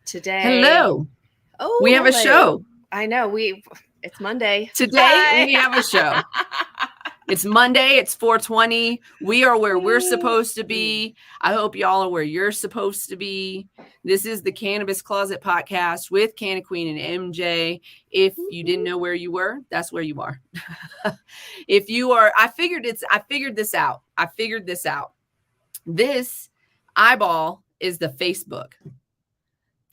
Today. Hello. Oh, we have a show. I know. It's Monday. Today Hi. we have a show. It's Monday. It's 4:20. We are where we're supposed to be. I hope y'all are where you're supposed to be. This is the Cannabis Closet podcast with Canna Queen and MJ. If you didn't know where you were, that's where you are. If you are, I figured this out. This eyeball is the Facebook.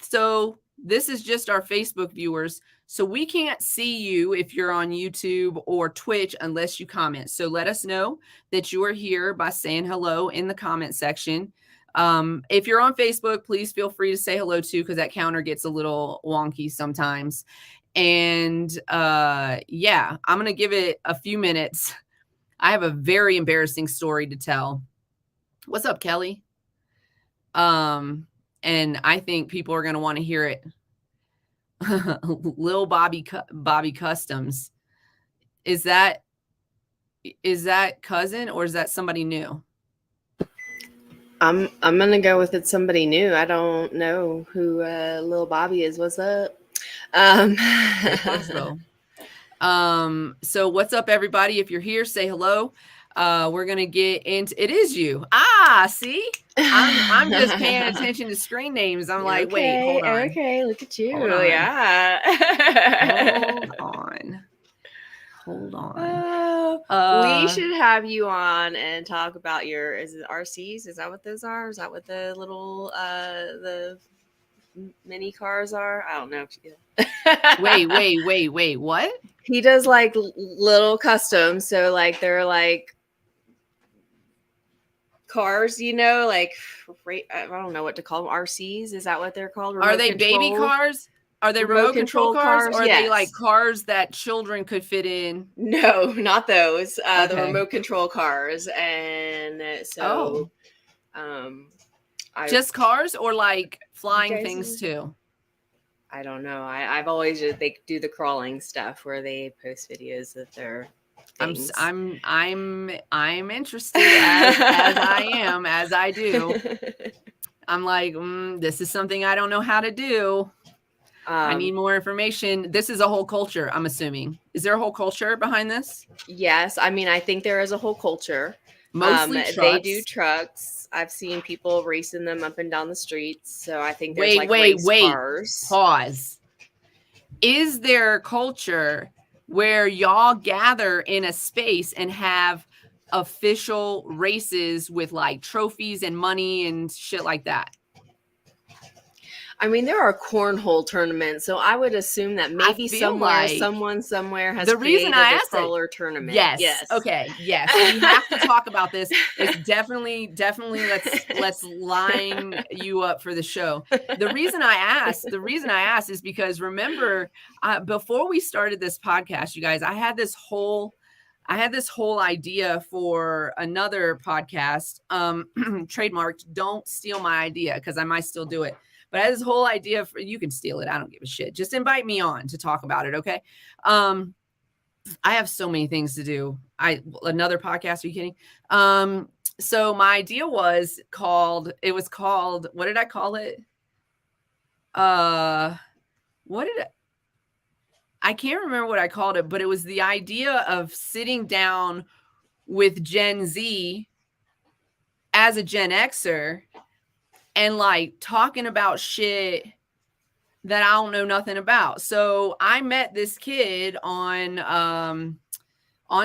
So this is just our Facebook viewers. So we can't see you if you're on YouTube or Twitch unless you comment. So let us know that you are here by saying hello in the comment section. If you're on Facebook, please feel free to say hello too, because that counter gets a little wonky sometimes. And yeah, I'm going to give it a few minutes. I have a very embarrassing story to tell. What's up, Kelly? And I think people are going to want to hear it. Lil Bobby Customs. Is that cousin or is that somebody new? I'm gonna go with it's somebody new. I don't know who Lil Bobby is. What's up? So what's up, everybody? If you're here, say hello. We're gonna get into it. Is you? See, I'm just paying attention to screen names. I'm like, okay, wait, hold on. Okay, look at you. Hold on. Yeah. Hold on. We should have you on and talk about your, is it RCs? Is that what those are? Is that what the little the mini cars are? I don't know. Wait. What? He does like little customs. So like they're like cars, like I don't know what to call them. RCs? Is that what they're called? Are they baby cars? Are they remote control cars? Or are they like cars that children could fit in? No, not those. The remote control cars. And so just cars or like flying things too? I don't know. I've always they do the crawling stuff where they post videos of their things. I'm interested as I am, as I do. I'm like, this is something I don't know how to do. I need more information. This is a whole culture, I'm assuming. Is there a whole culture behind this? Yes. I mean, I think there is a whole culture. Mostly trucks. They do trucks. I've seen people racing them up and down the streets. So I think there's race cars. Pause. Is there culture where y'all gather in a space and have official races with like trophies and money and shit like that? I mean, there are cornhole tournaments, so I would assume that maybe someone somewhere has created a crawler tournament. Yes. Okay. Yes. We have to talk about this. It's definitely. Let's line you up for the show. The reason I asked is because remember, before we started this podcast, you guys, I had this whole idea for another podcast. Trademarked. Don't steal my idea because I might still do it. But I had this whole idea you can steal it. I don't give a shit. Just invite me on to talk about it. Okay. I have so many things to do. Another podcast. Are you kidding? So my idea was called, what did I call it? I can't remember what I called it, but it was the idea of sitting down with Gen Z as a Gen Xer and like talking about shit that I don't know nothing about. So I met this kid on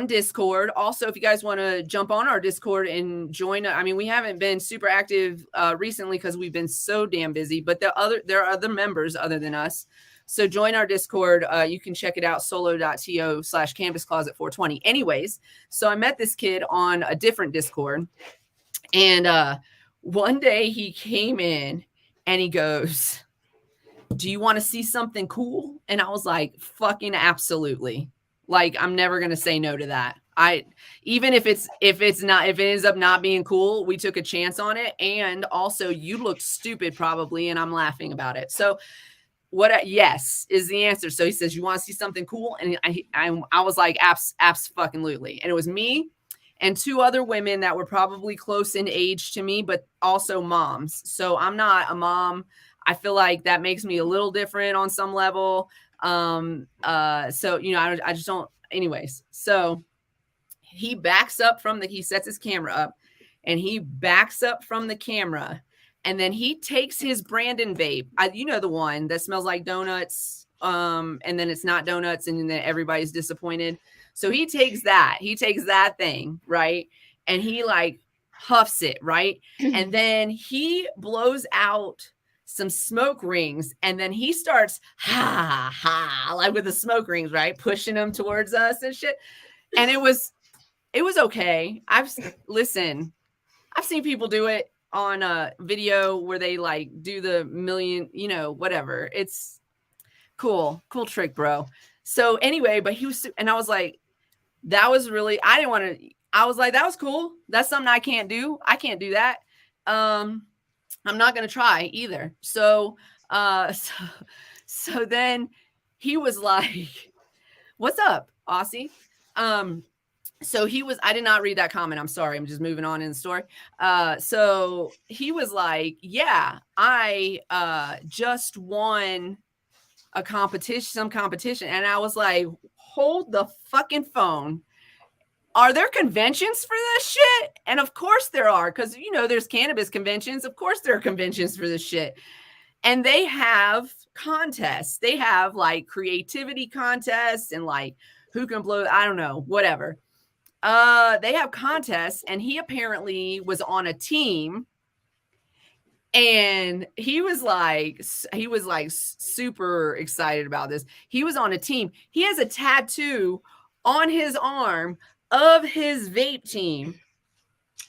Discord. Also, if you guys want to jump on our Discord and join, I mean, we haven't been super active recently because we've been so damn busy, but there are other members other than us. So join our Discord. You can check it out, solo.to/cannabiscloset420. Anyways, so I met this kid on a different Discord, and one day he came in and he goes, "Do you want to see something cool?" And I was like, fucking absolutely. Like, I'm never going to say no to that. Even if it ends up not being cool, we took a chance on it. And also you look stupid probably. And I'm laughing about it. So yes is the answer. So he says, "You want to see something cool?" And I was like, abs-fucking-lutely. And it was me and two other women that were probably close in age to me, but also moms. So I'm not a mom. I feel like that makes me a little different on some level. So, you know, I just don't, anyways. So he backs up he sets his camera up and he backs up from the camera. And then he takes his Brandon vape. You know, the one that smells like donuts. And then it's not donuts and then everybody's disappointed. So he takes that thing, right? And he like huffs it, right? And then he blows out some smoke rings and then he starts like with the smoke rings, right? Pushing them towards us and shit. And it was okay. I've seen people do it on a video where they like do the million, you know, whatever. It's cool trick, bro. So anyway, but he was, and I was like, that was really, I was like, that was cool. That's something I can't do. I can't do that. I'm not going to try either. So then he was like, what's up, Aussie? So I did not read that comment. I'm sorry. I'm just moving on in the story. So he was like, yeah, I just won some competition. And I was like, hold the fucking phone. Are there conventions for this shit? And of course there are, because, you know, there's cannabis conventions. Of course there are conventions for this shit. And they have contests. They have like creativity contests and like who can blow, I don't know, whatever. They have contests, and he apparently was on a team, and he was like super excited about this. He was on a team. He has a tattoo on his arm of his vape team.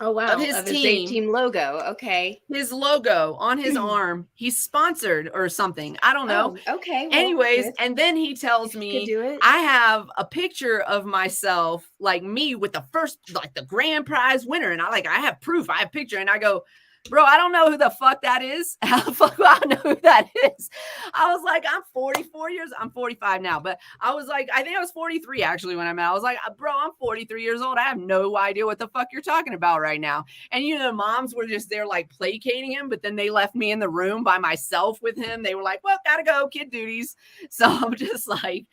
Oh, wow. Of his vape team logo. Okay. His logo on his arm. He's sponsored or something. I don't know. Oh, okay. Well, anyways, and then he tells me I have a picture of myself, like me with the first, like the grand prize winner. And I have proof. I have a picture. And I go, bro, I don't know who the fuck that is. How the fuck do I know who that is? I was like, I'm 45 now, but I was like, I think I was 43 actually when I met. I was like, bro, I'm 43 years old. I have no idea what the fuck you're talking about right now. And you know, the moms were just there like placating him, but then they left me in the room by myself with him. They were like, well, gotta go, kid duties. So I'm just like,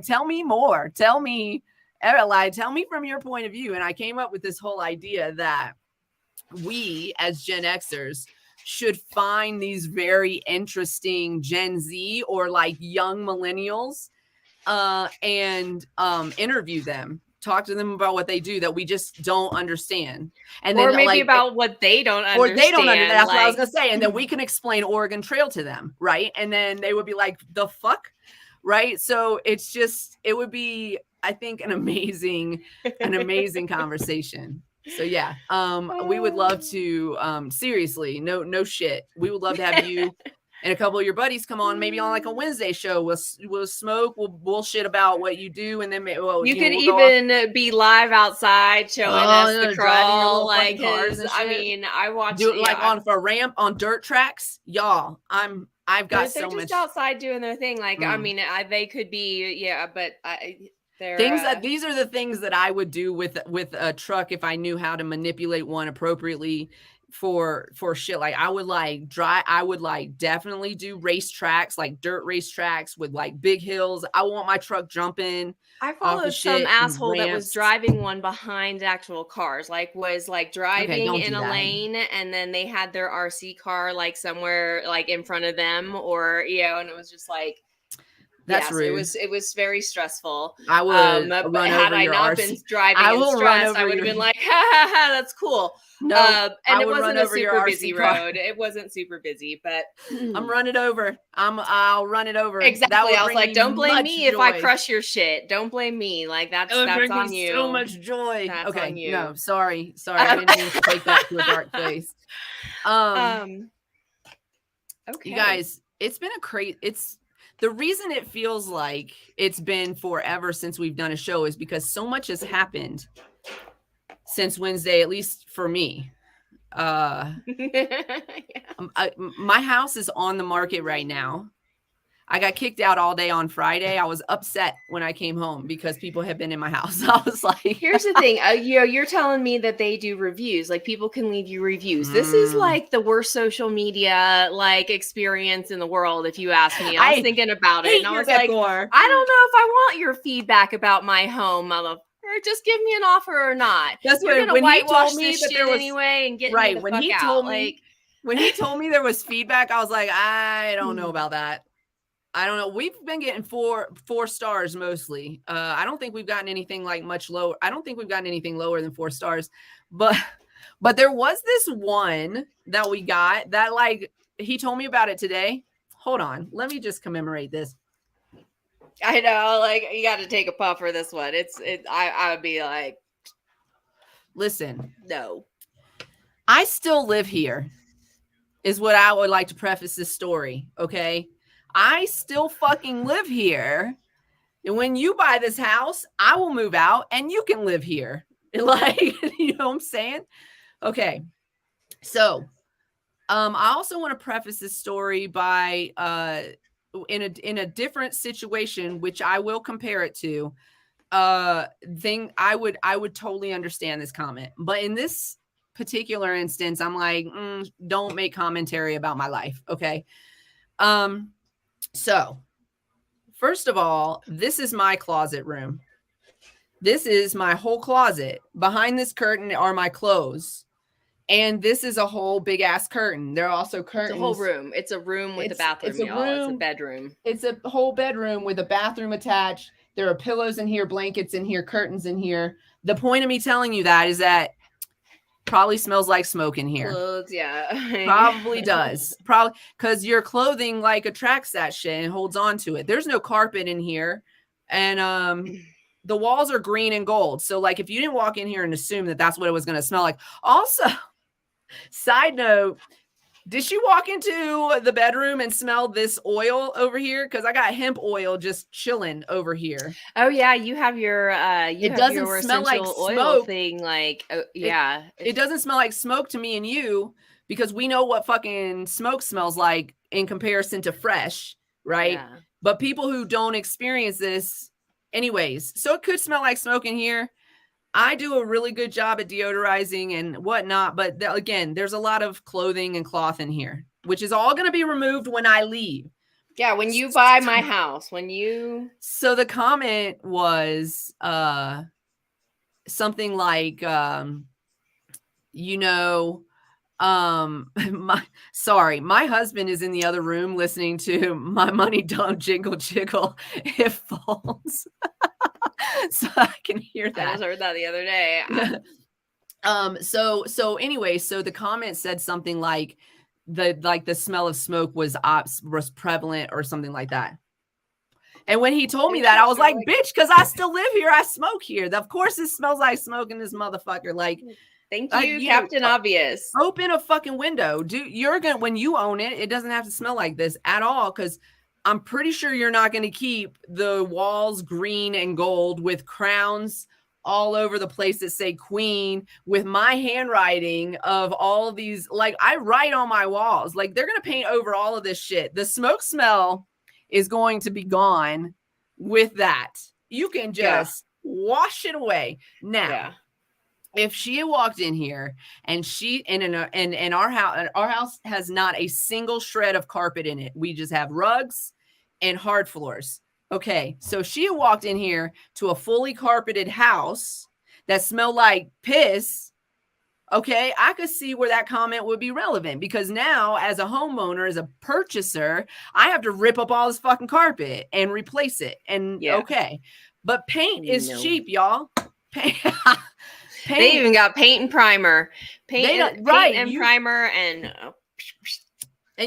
tell me more. Tell me from your point of view. And I came up with this whole idea that we as Gen Xers should find these very interesting Gen Z or like young millennials and interview them, talk to them about what they do that we just don't understand. And or then maybe like, about what they don't understand. Or they don't understand. That's what I was going to say. And then we can explain Oregon Trail to them. Right. And then they would be like, the fuck? Right. So it's just, it would be, I think, an amazing conversation. So yeah, we would love to, seriously, no shit. We would love to have you and a couple of your buddies come on, maybe on like a Wednesday show. We'll smoke, we'll bullshit about what you do. And then we'll be live outside showing us the crawl. Like, I mean, I watch do it like on a ramp on dirt tracks. Y'all, I've got they're just outside doing their thing. Like, I mean, they could be, but these are the things that I would do with a truck if I knew how to manipulate one appropriately for shit. Like I would definitely do race tracks, like dirt race tracks with like big hills. I want my truck jumping. I followed some asshole that was driving one behind actual cars, was driving in a lane, and then they had their RC car like somewhere like in front of them, or and it was just like, that's rude. It was very stressful. I would but had I not been driving and stressed, I would have been like, ha ha ha, that's cool. No, and it wasn't a super busy road. It wasn't super busy, but I'm running over. I'll run it over. Exactly. I was like, don't blame me if I crush your shit. Don't blame me. Like that's on you. So much joy. That's okay. On you. No, sorry. I didn't mean to take that to a dark place. Okay. You guys, it's been the reason it feels like it's been forever since we've done a show is because so much has happened since Wednesday, at least for me. My house is on the market right now. I got kicked out all day on Friday. I was upset when I came home because people had been in my house. I was like, here's the thing. You're telling me that they do reviews. Like, people can leave you reviews. This is like the worst social media like experience in the world, if you ask me. I was thinking about it, and I was like, I don't know if I want your feedback about my home, motherfucker. Just give me an offer or not. That's You're when he told me that there was anyway and get me the when fuck he out. told me when he told me there was feedback, I was like, I don't know about that. I don't know. We've been getting four stars mostly. I don't think we've gotten anything like much lower. I don't think we've gotten anything lower than 4 stars. But there was this one that we got that, like, he told me about it today. Hold on. Let me just commemorate this. I know, like, you got to take a puff for this one. I would be like, listen, no. I still live here is what I would like to preface this story. Okay. I still fucking live here. And when you buy this house, I will move out and you can live here. Like, you know what I'm saying? Okay. So, I also want to preface this story by, in a different situation, which I will compare it to, thing. I would totally understand this comment, but in this particular instance, I'm like, don't make commentary about my life. Okay. So first of all, this is my closet room. This is my whole closet. Behind this curtain are my clothes. And this is a whole big ass curtain. There are also curtains. It's a whole room. It's a room with a bathroom. It's a bedroom. It's a whole bedroom with a bathroom attached. There are pillows in here, blankets in here, curtains in here. The point of me telling you that is that probably smells like smoke in here. Clothes, yeah. Probably does. Probably because your clothing like attracts that shit and holds on to it. There's no carpet in here. And the walls are green and gold. So like if you didn't walk in here and assume that that's what it was going to smell like. Also, side note, did she walk into the bedroom and smell this oil over here? Because I got hemp oil just chilling over here. Oh yeah, you have your it doesn't smell like smoke thing. Like yeah, it doesn't smell like smoke to me and you because we know what fucking smoke smells like in comparison to fresh, right? Yeah. But people who don't experience this, anyways, so it could smell like smoke in here. I do a really good job at deodorizing and whatnot, but again, there's a lot of clothing and cloth in here, which is all going to be removed when I leave. Yeah, when you buy my house, So the comment was something like, my husband is in the other room listening to My Money Don't Jingle Jiggle. It falls. So I can hear that. I just heard that the other day. So anyway, so the comment said something like the smell of smoke was prevalent or something like that. And when he told me that, I was like, bitch, because I still live here. I smoke here. Of course it smells like smoke in this motherfucker. Like, thank you, Captain Obvious. Open a fucking window. When you own it, it doesn't have to smell like this at all, because I'm pretty sure you're not going to keep the walls green and gold with crowns all over the place that say Queen with my handwriting of all of these. Like, I write on my walls. Like, they're going to paint over all of this shit. The smoke smell is going to be gone with that. You can just wash it away. Now, if she had walked in here and our house has not a single shred of carpet in it. We just have rugs and hard floors. Okay. So she had walked in here to a fully carpeted house that smelled like piss. Okay. I could see where that comment would be relevant, because now as a homeowner, as a purchaser, I have to rip up all this fucking carpet and replace it. And okay. But paint is cheap, y'all. Paint. They even got paint and primer. Paint and primer and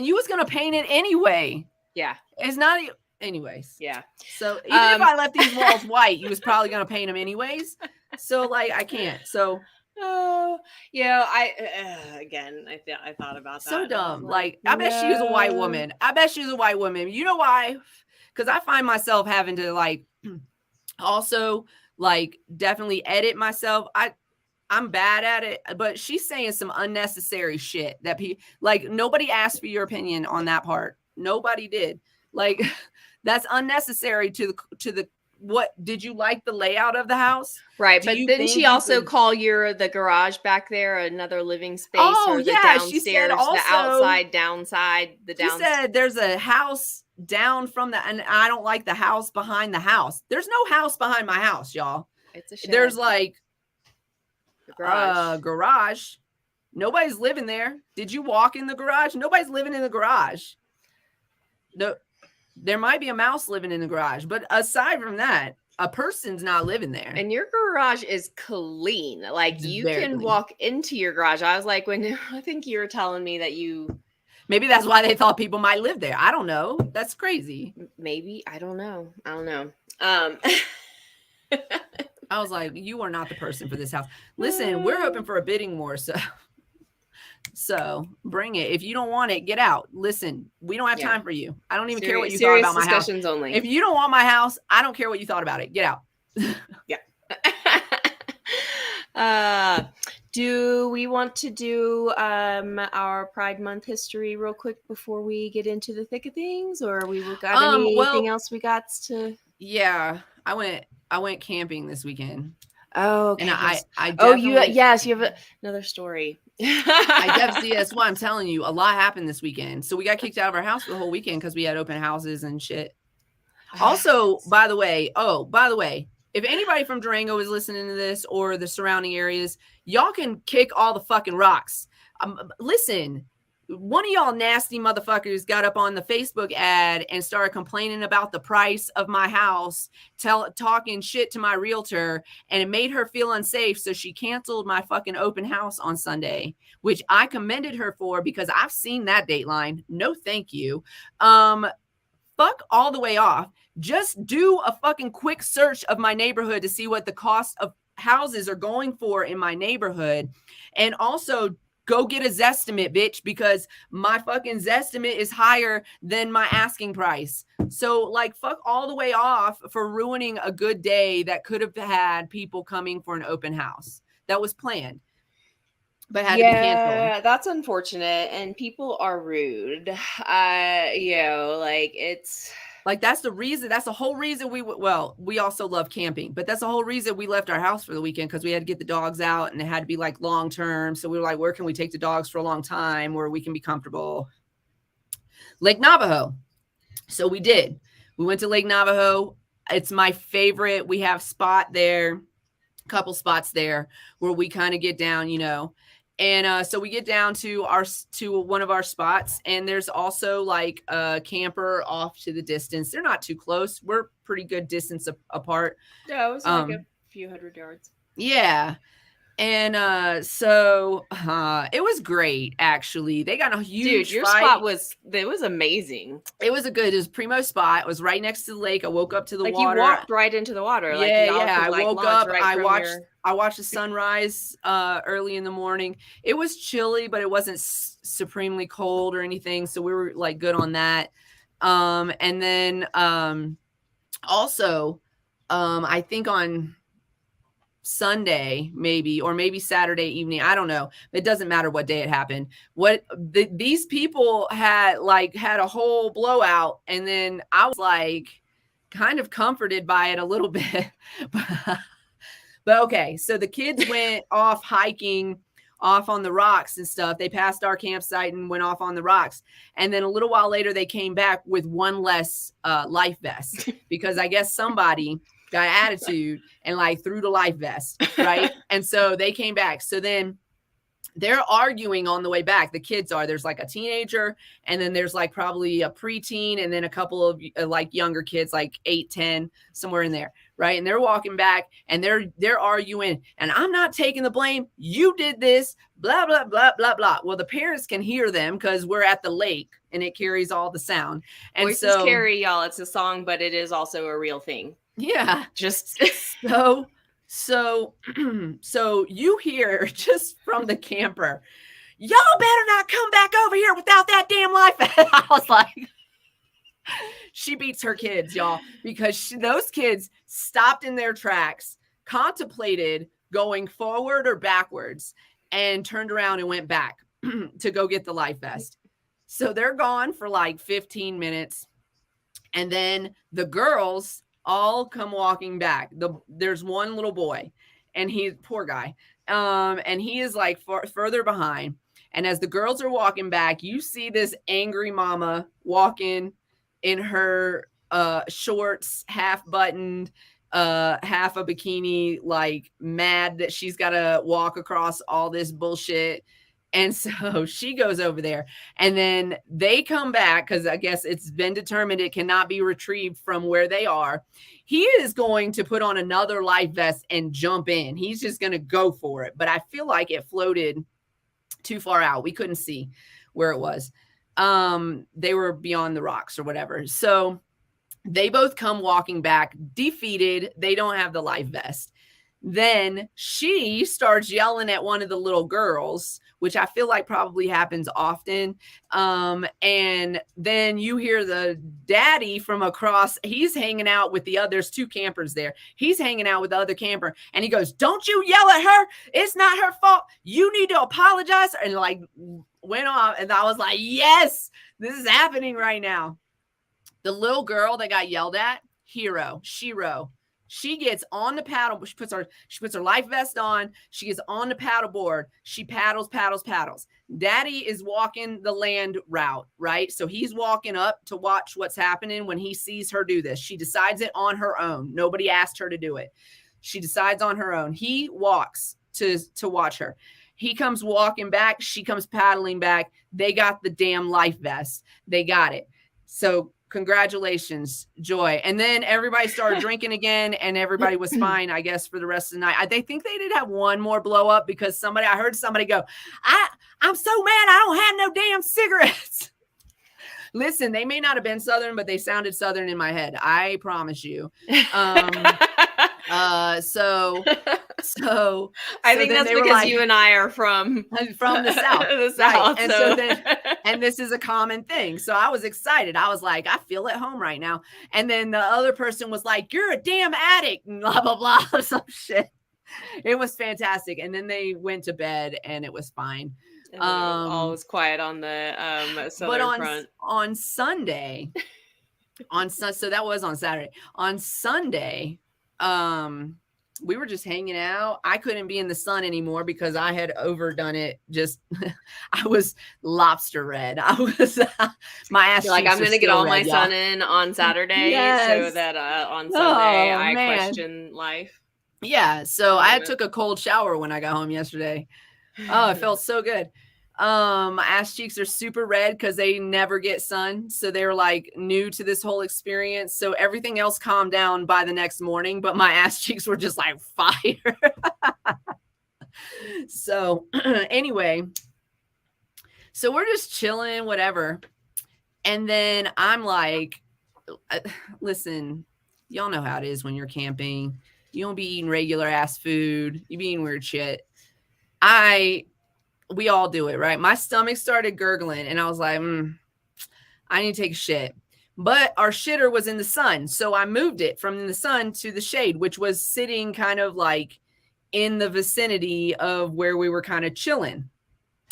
you was gonna paint it anyway. Yeah, it's not. Anyways, yeah. So even if I left these walls white, you was probably gonna paint them anyways. So like I can't. So yeah. I thought about that. So dumb. Like I bet she was a white woman. You know why? Because I find myself having to like also like definitely edit myself. I'm bad at it, but she's saying some unnecessary shit that like nobody asked for your opinion on that part. Nobody did. Like that's unnecessary to the what did you like the layout of the house? Right, but didn't she also call the garage back there another living space, or the downstairs, she said also, the outside, downside, she said there's a house down from and I don't like the house behind the house. There's no house behind my house, y'all. It's a shed. There's like a garage. Nobody's living there. Did you walk in the garage? Nobody's living in the garage. No, there might be a mouse living in the garage, but aside from that, a person's not living there. And your garage is clean. Like It's you very can clean. walk into your garage. I was like, I think you were telling me that maybe that's why they thought people might live there. I don't know. That's crazy. Maybe. I don't know. I was like, you are not the person for this house. Listen, we're hoping for a bidding war. So bring it. If you don't want it, get out. Listen, we don't have time for you. I don't even care what you thought about my house. Only. If you don't want my house, I don't care what you thought about it. Get out. Yeah. Do we want to do our Pride Month history real quick before we get into the thick of things, or we got anything else we got to? Yeah, I went camping this weekend. Oh, okay. And I you have another story. I definitely, that's why I'm telling you, a lot happened this weekend. So we got kicked out of our house for the whole weekend because we had open houses and shit. Also, by the way, if anybody from Durango is listening to this or the surrounding areas, y'all can kick all the fucking rocks. Listen, one of y'all nasty motherfuckers got up on the Facebook ad and started complaining about the price of my house, talking shit to my realtor, and it made her feel unsafe. So she canceled my fucking open house on Sunday, which I commended her for because I've seen that dateline. No, thank you. Fuck all the way off. Just do a fucking quick search of my neighborhood to see what the cost of houses are going for in my neighborhood. And also go get a Zestimate, bitch, because my fucking Zestimate is higher than my asking price. So, like, fuck all the way off for ruining a good day that could have had people coming for an open house that was planned, but had to be canceled. Yeah, that's unfortunate, and people are rude. It's like that's the reason. That's the whole reason we also love camping, but that's the whole reason we left our house for the weekend, because we had to get the dogs out and it had to be like long term. So we were like, where can we take the dogs for a long time where we can be comfortable? Lake Navajo. So we did. We went to Lake Navajo. It's my favorite. We have couple spots there where we kind of get down, And so we get down to one of our spots, and there's also like a camper off to the distance. They're not too close. We're pretty good distance apart. Yeah, it was like a few hundred yards. Yeah. And so it was great, actually. They got a huge your spot was amazing. It was a primo spot. It was right next to the lake. I woke up to the water. You walked right into the water. I woke up. I watched the sunrise early in the morning. It was chilly, but it wasn't supremely cold or anything. So we were like good on that. And then also I think on Sunday, maybe Saturday evening, I don't know. It doesn't matter what day it happened. These people had a whole blowout, and then I was like kind of comforted by it a little bit. But okay, so the kids went off hiking off on the rocks and stuff. They passed our campsite and went off on the rocks. And then a little while later, they came back with one less life vest, because I guess somebody got attitude and threw the life vest, right? And so they came back. So then they're arguing on the way back. The kids are. There's like a teenager, and then there's like probably a preteen, and then a couple of younger kids, like 8, 10, somewhere in there, right? And they're walking back, and they're arguing, and I'm not taking the blame. You did this, blah, blah, blah, blah, blah. Well, the parents can hear them because we're at the lake, and it carries all the sound. And Voices carry, y'all. It's a song, but it is also a real thing. Yeah. Just So you hear just from the camper, y'all better not come back over here without that damn life vest. I was like, she beats her kids, y'all, because those kids stopped in their tracks, contemplated going forward or backwards, and turned around and went back to go get the life vest. So they're gone for like 15 minutes. And then the girls all come walking back. There's one little boy, and he's poor guy. And he is like further behind. And as the girls are walking back, you see this angry mama walking in her shorts, half buttoned, half a bikini, like mad that she's got to walk across all this bullshit. And so she goes over there, and then they come back because I guess it's been determined it cannot be retrieved from where they are. He is going to put on another life vest and jump in. He's just going to go for it. But I feel like it floated too far out. We couldn't see where it was. They were beyond the rocks or whatever. So they both come walking back defeated. They don't have the life vest. Then she starts yelling at one of the little girls, which I feel like probably happens often. And then you hear the daddy from across. He's hanging out with there's two campers there. He's hanging out with the other camper, and he goes, "Don't you yell at her. It's not her fault. You need to apologize." And like went off. And I was like, yes, this is happening right now. The little girl that got yelled at, Shiro. She gets on the paddle. She puts her life vest on. She gets on the paddle board. She paddles. Daddy is walking the land route, right? So he's walking up to watch what's happening when he sees her do this. She decides it on her own. Nobody asked her to do it. She decides on her own. He walks to watch her. He comes walking back. She comes paddling back. They got the damn life vest. They got it. So congratulations, Joy. And then everybody started drinking again, and everybody was fine, I guess, for the rest of the night. They think they did have one more blow up because I heard somebody go, I'm so mad I don't have no damn cigarettes. Listen, they may not have been Southern, but they sounded Southern in my head. I promise you. So I think that's because you and I are from the South. The South. Right. And this is a common thing. So I was excited. I was like, I feel at home right now. And then the other person was like, "You're a damn addict," and blah, blah, blah, some shit. It was fantastic. And then they went to bed, and it was fine. All was quiet on the Southern front. On Sunday, so that was on Saturday. On Sunday, we were just hanging out. I couldn't be in the sun anymore because I had overdone it. I was lobster red. I was my ass. Like, I'm going to get all my sun in on Saturday, so that on Sunday I question life. Yeah. So I took a cold shower when I got home yesterday. Oh, it felt so good. My ass cheeks are super red because they never get sun. So they were like new to this whole experience. So everything else calmed down by the next morning, but my ass cheeks were just like fire. So anyway, so we're just chilling, whatever. And then I'm like, listen, y'all know how it is when you're camping. You don't be eating regular ass food. You be eating weird shit. We all do it, right? My stomach started gurgling, and I was like, I need to take a shit. But our shitter was in the sun, so I moved it from the sun to the shade, which was sitting kind of like in the vicinity of where we were kind of chilling.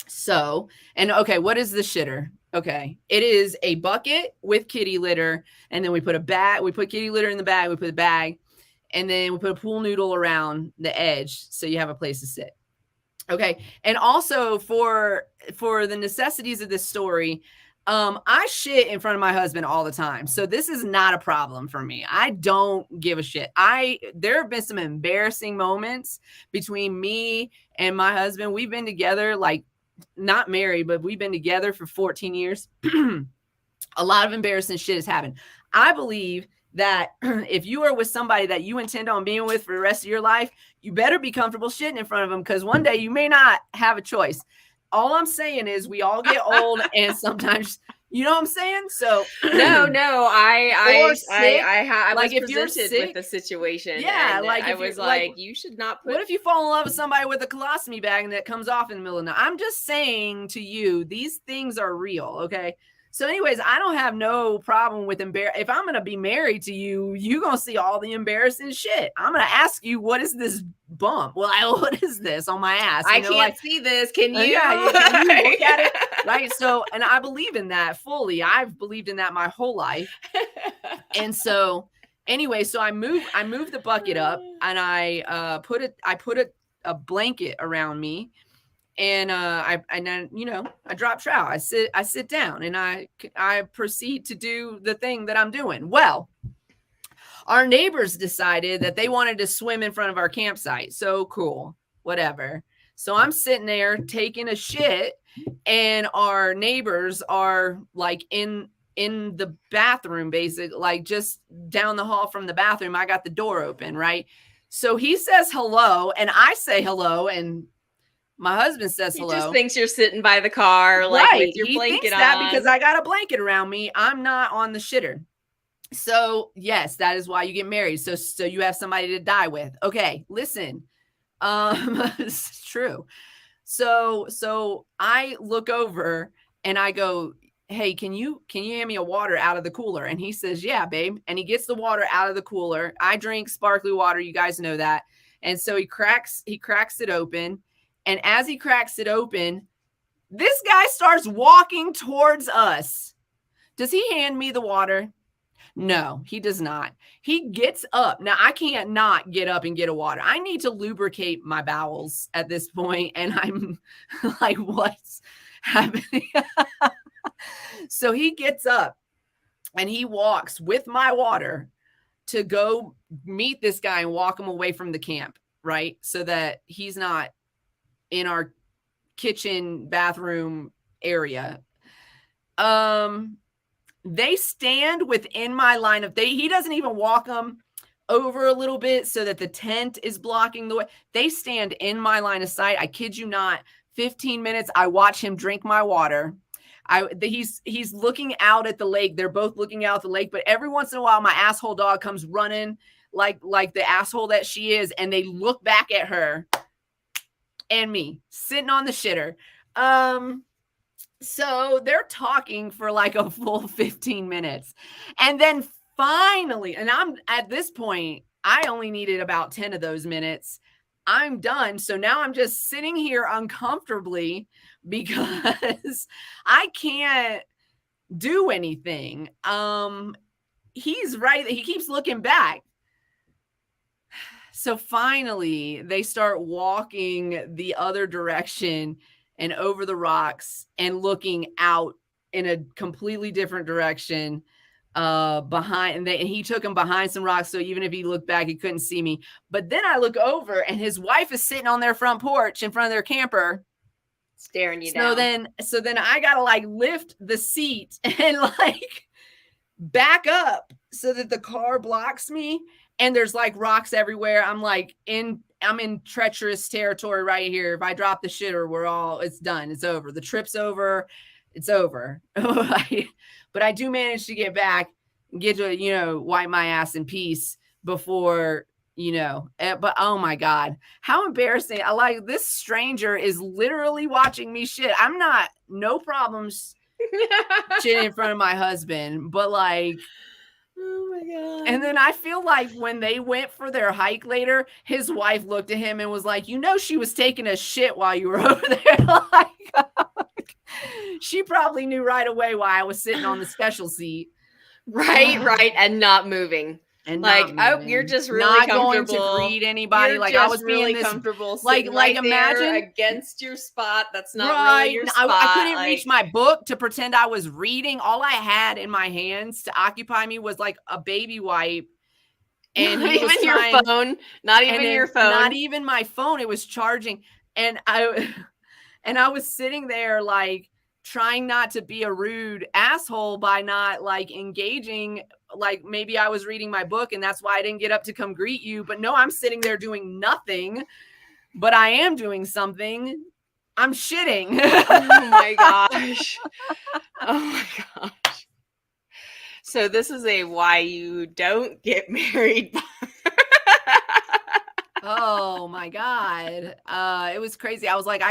So, and okay, what is the shitter? Okay, it is a bucket with kitty litter, and then we put kitty litter in the bag, we put a bag, and then we put a pool noodle around the edge so you have a place to sit. Okay. And also for the necessities of this story, I shit in front of my husband all the time. So this is not a problem for me. I don't give a shit. There have been some embarrassing moments between me and my husband. We've been together, like not married, but we've been together for 14 years. A lot of embarrassing shit has happened. I believe that if you are with somebody that you intend on being with for the rest of your life, you better be comfortable shitting in front of them, because one day you may not have a choice. All I'm saying is we all get old, and sometimes, you know what I'm saying? So no, I was like, if you're presented sick with the situation. Yeah, and like I was like, you should not put. What if you fall in love with somebody with a colostomy bag and that comes off in the middle of the night? I'm just saying to you, these things are real, okay? So anyways, I don't have no problem with if I'm going to be married to you, you're going to see all the embarrassing shit. I'm going to ask you, what is this bump? Well, what is this on my ass? I can't see this. Can you? Can you look at it? Right. So, and I believe in that fully. I've believed in that my whole life. And so anyway, so I move the bucket up, and I put a blanket around me, and then, you know, I drop trout. I sit down, and I proceed to do the thing that I'm doing. Well, our neighbors decided that they wanted to swim in front of our campsite. So cool, whatever. So I'm sitting there taking a shit, and our neighbors are like in the bathroom, basically, like just down the hall from the bathroom. I got the door open, right? So he says hello, and I say hello, and my husband says hello. He just thinks you're sitting by the car, like, right, with your he blanket thinks that on. because I got a blanket around me, I'm not on the shitter. So yes, that is why you get married. So you have somebody to die with. Okay, listen. It's true. So I look over and I go, hey, can you hand me a water out of the cooler? And he says, yeah, babe. And he gets the water out of the cooler. I drink sparkly water. You guys know that. And so he cracks it open. And as he cracks it open, this guy starts walking towards us. Does he hand me the water? No, he does not. He gets up. Now, I can't not get up and get a water. I need to lubricate my bowels at this point, and I'm like, what's happening? So he gets up, and he walks with my water to go meet this guy and walk him away from the camp, right? So that he's not in our kitchen bathroom area. They stand within my line of he doesn't even walk them over a little bit so that the tent is blocking the way. They stand in my line of sight. I kid you not. 15 minutes. I watch him drink my water. He's looking out at the lake. They're both looking out at the lake, but every once in a while, my asshole dog comes running like the asshole that she is. And they look back at her and me sitting on the shitter. So they're talking for like a full 15 minutes. And then finally, and I'm at this point, I only needed about 10 of those minutes. I'm done. So now I'm just sitting here uncomfortably because I can't do anything. He's right. He keeps looking back. So finally they start walking the other direction and over the rocks and looking out in a completely different direction behind. And he took him behind some rocks. So even if he looked back, he couldn't see me. But then I look over and his wife is sitting on their front porch in front of their camper. Staring you down. So then I got to like lift the seat and like back up so that the car blocks me. And there's like rocks everywhere. I'm in treacherous territory right here. If I drop the shitter, it's done. It's over. The trip's over. It's over. But I do manage to get back and get to, wipe my ass in peace before, but oh my God, how embarrassing. This stranger is literally watching me shit. I'm not, no problems shit in front of my husband, but like, oh my God. And then I feel like when they went for their hike later, his wife looked at him and was like, she was taking a shit while you were over there. She probably knew right away why I was sitting on the special seat. Right. And not moving. And like, oh, you're just really not comfortable. Going to greet anybody. You're like just I was really being comfortable. Like imagine against your spot. That's not really your spot. I couldn't reach my book to pretend I was reading. All I had in my hands to occupy me was like a baby wipe. And not even your phone. Not even my phone. It was charging. And I was sitting there like trying not to be a rude asshole by not like engaging. Like maybe I was reading my book and that's why I didn't get up to come greet you. But no, I'm sitting there doing nothing, but I am doing something. I'm shitting. Oh my gosh. Oh my gosh. So this is why you don't get married. Oh my God. It was crazy. I was like,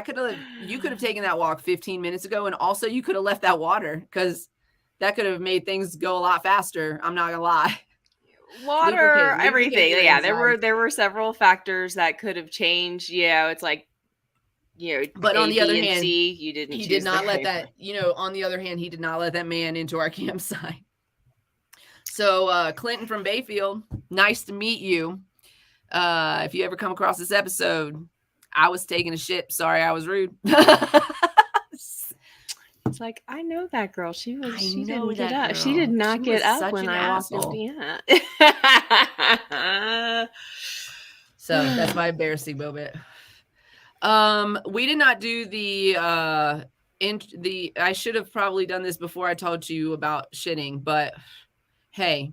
you could have taken that walk 15 minutes ago. And also you could have left that water because that could have made things go a lot faster. I'm not gonna lie. Water, everything. Yeah, there were several factors that could have changed. It's like, but on the other hand, he did not let that, on the other hand, he did not let that man into our campsite. So Clinton from Bayfield, nice to meet you. If you ever come across this episode, I was taking a shit. Sorry, I was rude. It's like, I know that girl. She didn't get up. Girl. She did not get up when I walked in. So that's my embarrassing moment. We did not do the I should have probably done this before I told you about shitting, but hey,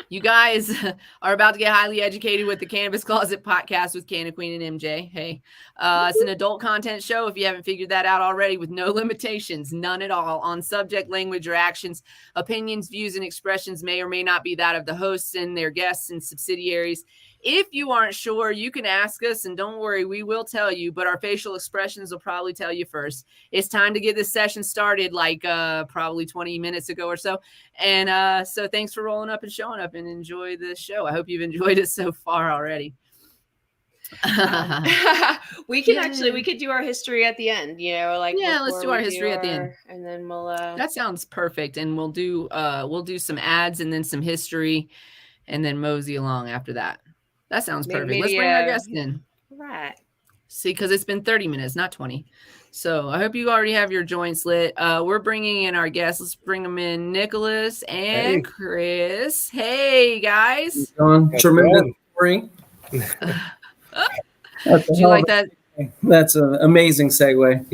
you guys are about to get highly educated with the Cannabis Closet podcast with Canna Queen and MJ. Hey, it's an adult content show, if you haven't figured that out already, with no limitations, none at all, on subject, language, or actions. Opinions, views, and expressions may or may not be that of the hosts and their guests and subsidiaries. If you aren't sure, you can ask us, and don't worry, we will tell you, but our facial expressions will probably tell you first. It's time to get this session started, like probably 20 minutes ago or so. And so thanks for rolling up and showing up, and enjoy the show. I hope you've enjoyed it so far already. We could do our history at the end, let's do our history at the end, and then we'll that sounds perfect. And we'll do some ads and then some history, and then mosey along after that. That sounds perfect. Let's bring our guest in. Right. See, because it's been 30 minutes, not 20. So I hope you already have your joints lit. We're bringing in our guests. Let's bring them in. Nicolas and Chris. Hey, guys. Tremendous story. Did you like that? That's an amazing segue.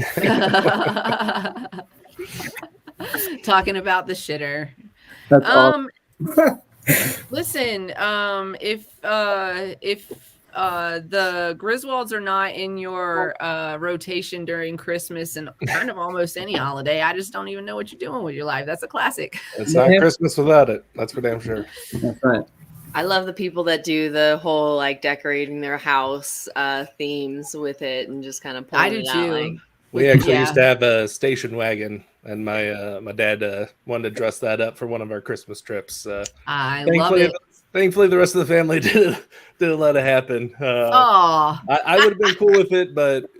Talking about the shitter. That's awesome. Listen, if the Griswolds are not in your rotation during Christmas and kind of almost any holiday, I just don't even know what you're doing with your life. That's a classic. It's not Christmas without it. That's for damn sure. That's right. I love the people that do the whole like decorating their house themes with it and just kind of pulling it out. Like, we actually used to have a station wagon, and my dad wanted to dress that up for one of our Christmas trips. I love it. Thankfully, the rest of the family didn't let it happen. I would have been cool with it, but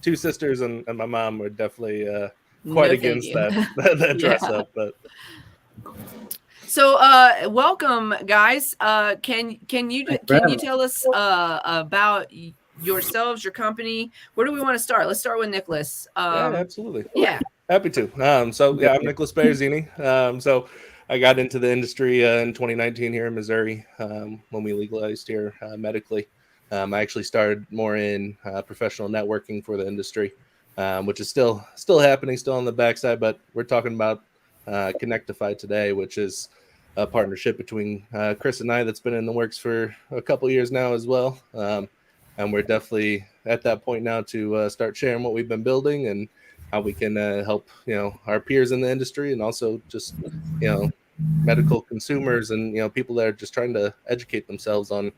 two sisters and my mom were definitely quite against that dress up. But so, welcome, guys. Can you tell us about yourselves, your company? Where do we want to start? Let's start with Nicolas. Yeah, absolutely. Yeah, happy to. I'm Nicolas Sparzini. So I got into the industry in 2019 here in Missouri when we legalized here medically. I actually started more in professional networking for the industry, which is still happening, still on the backside. But we're talking about Connectify today, which is a partnership between Chris and I that's been in the works for a couple of years now as well. And we're definitely at that point now to start sharing what we've been building and how we can help, our peers in the industry, and also just, medical consumers and, people that are just trying to educate themselves on,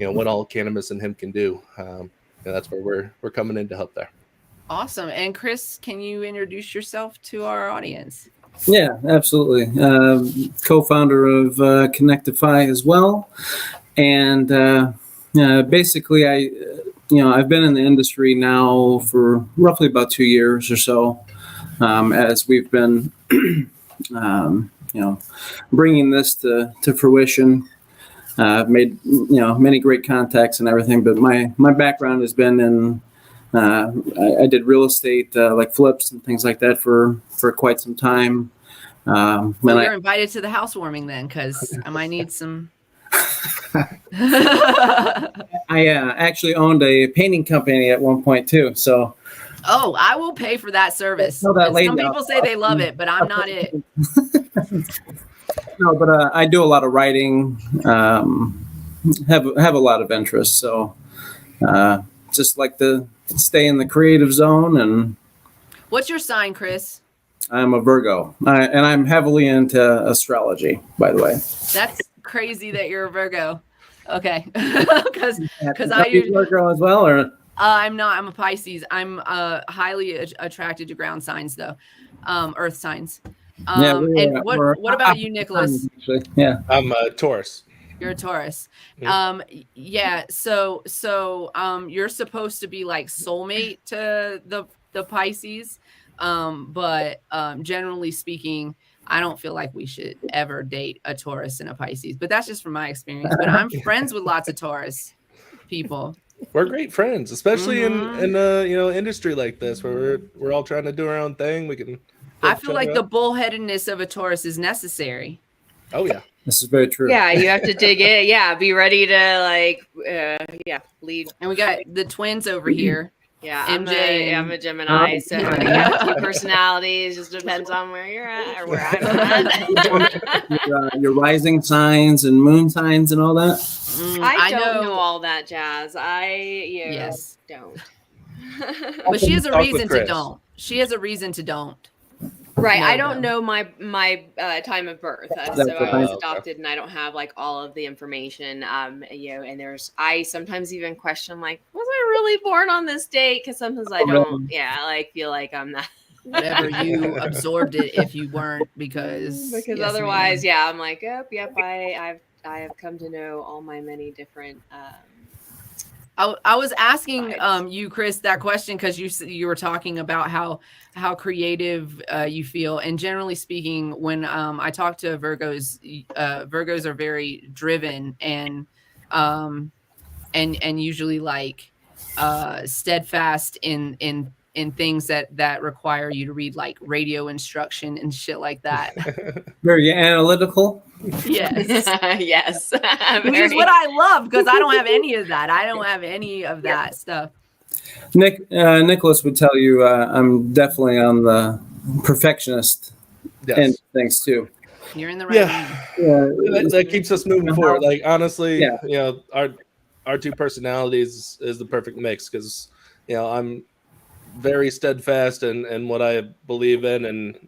what all cannabis and hemp can do. That's where we're coming in to help there. Awesome. And Chris, can you introduce yourself to our audience? Yeah, absolutely. Co-founder of Connectify as well. And basically, I've been in the industry now for roughly about 2 years or so, as we've been, bringing this to fruition. I've made, many great contacts and everything, but my background has been in, I did real estate, like flips and things like that for quite some time. Well, you're invited to the housewarming then, because I might need some. I actually owned a painting company at one point too. So, I will pay for that service. Some people say they love it, but I'm not it. No, but I do a lot of writing. Have a lot of interest. So, just like to stay in the creative zone. And what's your sign, Chris? I'm a Virgo, and I'm heavily into astrology, by the way. That's crazy that you're a Virgo. Okay. Because I use Virgo as well, or I'm not. I'm a Pisces. I'm highly attracted to ground signs, though, earth signs. And what about you, Nicolas? Yeah, I'm a Taurus. You're a Taurus. Mm-hmm. Yeah. So you're supposed to be like soulmate to the Pisces. But generally speaking, I don't feel like we should ever date a Taurus and a Pisces, but that's just from my experience. But I'm friends with lots of Taurus people. We're great friends, especially in industry like this where we're all trying to do our own thing. We can. I feel like the bullheadedness of a Taurus is necessary. Oh yeah, this is very true. Yeah, you have to dig in. Yeah, be ready to lead. And we got the twins over here. Yeah, MJ I'm a Gemini, so you have two personalities. Just depends on where you're at or where I'm at. Your rising signs and moon signs and all that. I don't know all that jazz. Yes, don't. But she has a reason to don't. She has a reason to don't. Right. I don't know my time of birth. So I was adopted and I don't have like all of the information. And I sometimes even question like, was I really born on this date? Because sometimes I don't, feel like I'm not. Whatever, you absorbed it if you weren't because otherwise, I'm like, I have come to know all my many different I was asking you, Chris, that question because you were talking about how creative you feel, and generally speaking, when I talk to Virgos, Virgos are very driven and usually like steadfast in things that require you to read like radio instruction and shit like that. Very analytical. Yes. Yes. Which is what I love because I don't have any of that. I don't have any of that stuff. Nicolas would tell you I'm definitely on the perfectionist end of things too. You're in the right. That keeps us moving forward. Like honestly, our two personalities is the perfect mix because I'm very steadfast in what I believe in and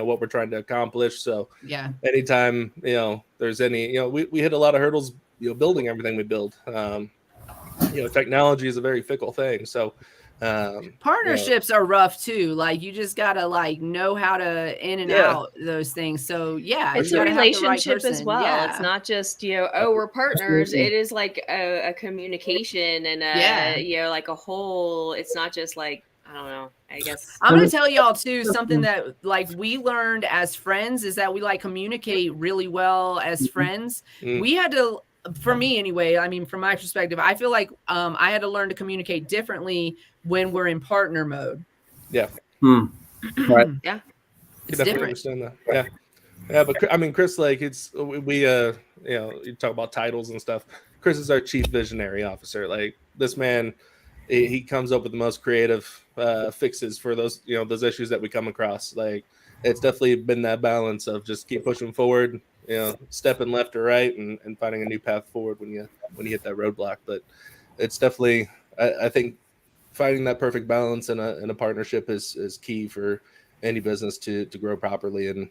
what we're trying to accomplish. So anytime there's any we hit a lot of hurdles building everything we build. Technology is a very fickle thing. So partnerships are rough too. Like you just gotta like know how to in and out those things. So it's a relationship as well. Yeah. It's not just we're partners. It is like a communication and like a whole. It's not just like I don't know. I guess I'm gonna tell y'all too something that like we learned as friends is that we like communicate really well as friends. We had to. For me anyway, I mean, from my perspective, I feel like I had to learn to communicate differently when we're in partner mode. Yeah. Right. Yeah. It's different. Understand that. Yeah. But I mean, Chris, like we you talk about titles and stuff. Chris is our chief visionary officer. Like this man, he comes up with the most creative fixes for those those issues that we come across. Like it's definitely been that balance of just keep pushing forward. Stepping left or right and finding a new path forward when you hit that roadblock. But it's definitely, I think, finding that perfect balance in a partnership is key for any business to grow properly. And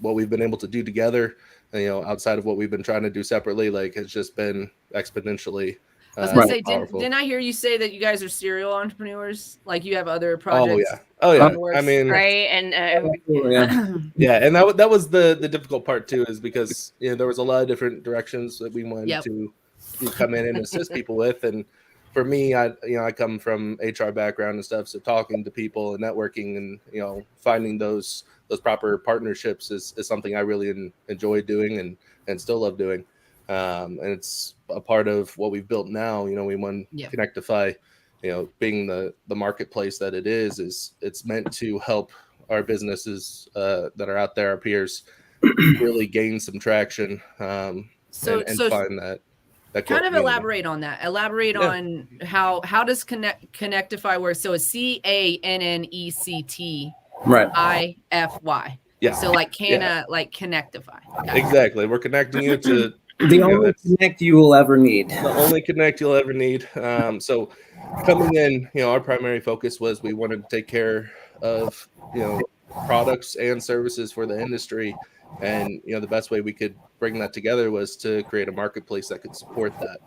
what we've been able to do together, outside of what we've been trying to do separately, like has just been exponentially. I was gonna say, didn't I hear you say that you guys are serial entrepreneurs? Like you have other projects? Oh yeah. I mean, right, and and that was the difficult part too, is because there was a lot of different directions that we wanted to come in and assist people with, and for me, I come from HR background and stuff, so talking to people and networking and finding those proper partnerships is something I really enjoy doing and still love doing. And it's a part of what we've built now. We won Connectify, being the marketplace that it is it's meant to help our businesses that are out there, our peers, really gain some traction and find that kind of elaborate on that. Elaborate on how does Connectify work? So it's CANNECT IFY. Yeah. So like like Connectify. Exactly. We're connecting you to the only connect you will ever need. The only connect you'll ever need. So coming in, our primary focus was we wanted to take care of, products and services for the industry. And, the best way we could bring that together was to create a marketplace that could support that.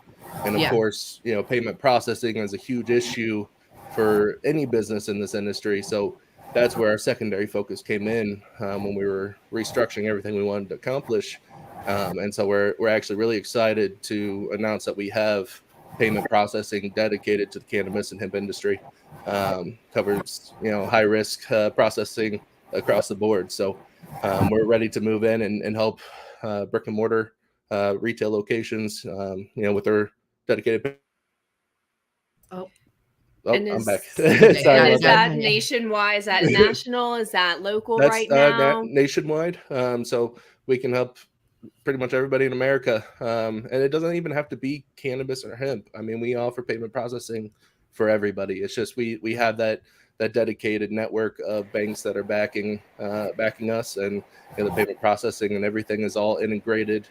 And of course, payment processing is a huge issue for any business in this industry. So that's where our secondary focus came in when we were restructuring everything we wanted to accomplish. And so we're actually really excited to announce that we have payment processing dedicated to the cannabis and hemp industry. Covers high risk processing across the board. So we're ready to move in and help brick and mortar retail locations, with our dedicated. I'm back. Sorry, is that nationwide? Is that national? Is that local right now? Nationwide. So we can help pretty much everybody in America. And it doesn't even have to be cannabis or hemp. I mean, we offer payment processing for everybody. It's just we have that dedicated network of banks that are backing us, and the payment processing and everything is all integrated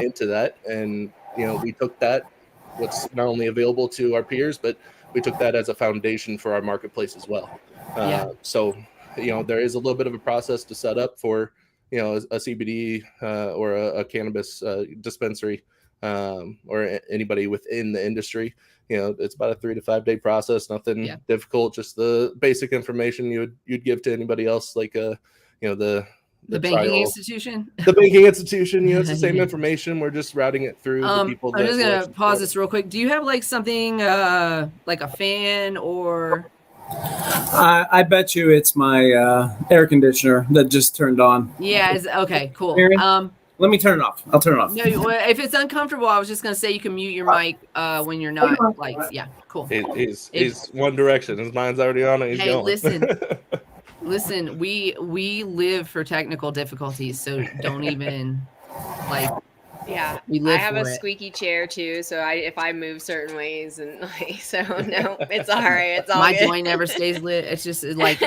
into that. And we took that, what's not only available to our peers, but we took that as a foundation for our marketplace as well. So there is a little bit of a process to set up for a CBD or a cannabis dispensary or anybody within the industry. It's about a 3 to 5 day process. Nothing difficult. Just the basic information you'd give to anybody else, like the banking institution. The banking institution. It's the same information. We're just routing it through the people. I'm just gonna pause this real quick. Do you have like something like a fan or? I bet you it's my air conditioner that just turned on. Yeah. Okay. Cool. Let me turn it off. I'll turn it off. No, if it's uncomfortable, I was just gonna say you can mute your mic when you're not like. Yeah. Cool. He's one direction. His mind's already on it. He's going. Listen. We live for technical difficulties, so don't even like. Yeah, I have a squeaky chair too, so if I move certain ways and no, it's all right. It's all my good. joint never stays lit. It's just like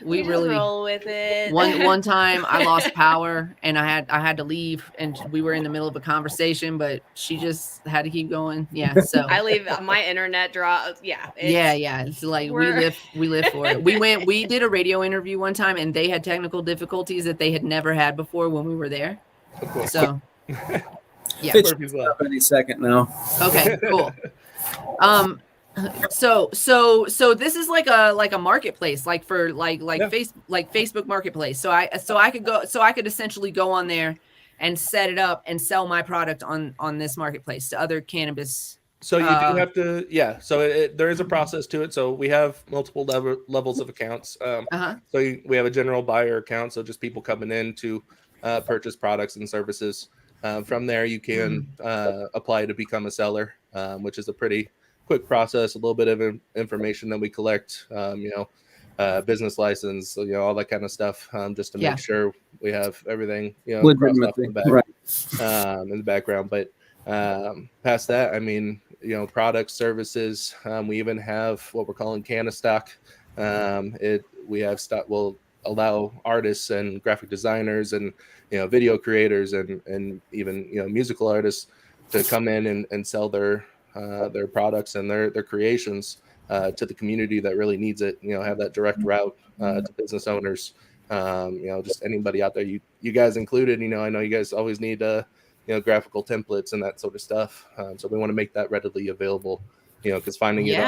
we really roll with it. One time I lost power and I had to leave, and we were in the middle of a conversation, but she just had to keep going. Yeah, so I leave my internet drops. Yeah, it's like we live for it. We did a radio interview one time, and they had technical difficulties that they had never had before when we were there. So. Yeah, it should be up any second now. Okay, cool. So this is like a marketplace, like for Facebook Marketplace. So I could essentially go on there and set it up and sell my product on this marketplace to other cannabis. So you do have to, So there is a process to it. So we have multiple levels of accounts. So we have a general buyer account, so just people coming in to purchase products and services. From there, you can apply to become a seller, which is a pretty quick process. A little bit of information that we collect, business license, all that kind of stuff, just to make sure we have everything, in the background. But past that, I mean, products, services. We even have what we're calling Cannastock. We have stock. Will allow artists and graphic designers and video creators and even musical artists to come in and sell their products and their creations to the community that really needs it. Have that direct route to business owners. Just anybody out there, you guys included. I know you guys always need graphical templates and that sort of stuff. So we want to make that readily available. Because finding it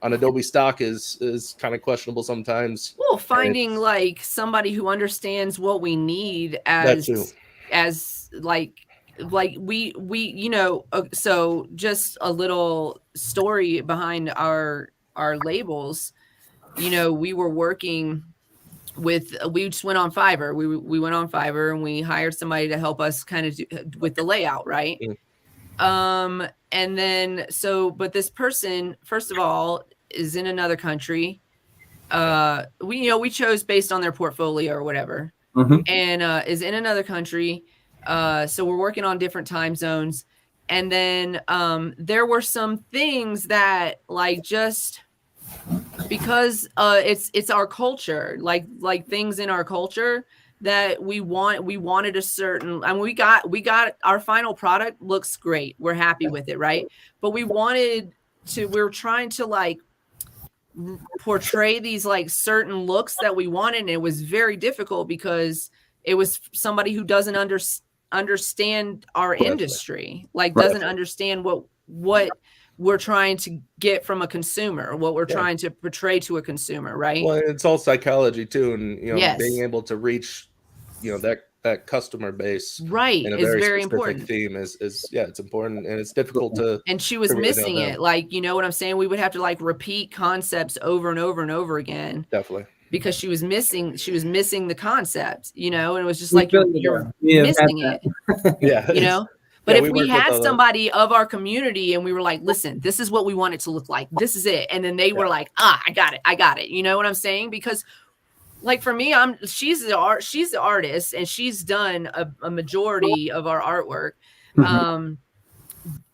on Adobe stock is kind of questionable sometimes. Well, finding like somebody who understands what we need as like we so just a little story behind our labels. We were working with, we just went on Fiverr. We went on Fiverr and we hired somebody to help us kind of with the layout, right? And then, but this person, first of all, is in another country. We chose based on their portfolio or whatever, and is in another country. So we're working on different time zones. And then there were some things that just because it's our culture, like things in our culture that we wanted a certain, and we got our final product looks great. We're happy with it. Right. But we were trying to portray these certain looks that we wanted. And it was very difficult because it was somebody who doesn't understand our industry, doesn't understand what we're trying to get from a consumer, what we're trying to portray to a consumer, right? Well, it's all psychology too, and being able to reach, that customer base, right, in a is very important. Theme is it's important, and it's difficult to. And she was missing it, you know what I'm saying? We would have to repeat concepts over and over and over again. Definitely. because she was missing the concept, you know, and it was just like you're missing it. Yeah. You know. But if we had somebody of our community and we were like, listen, this is what we want it to look like. This is it. And then they were like, I got it. You know what I'm saying? Because like for me, she's the artist and she's done a majority of our artwork.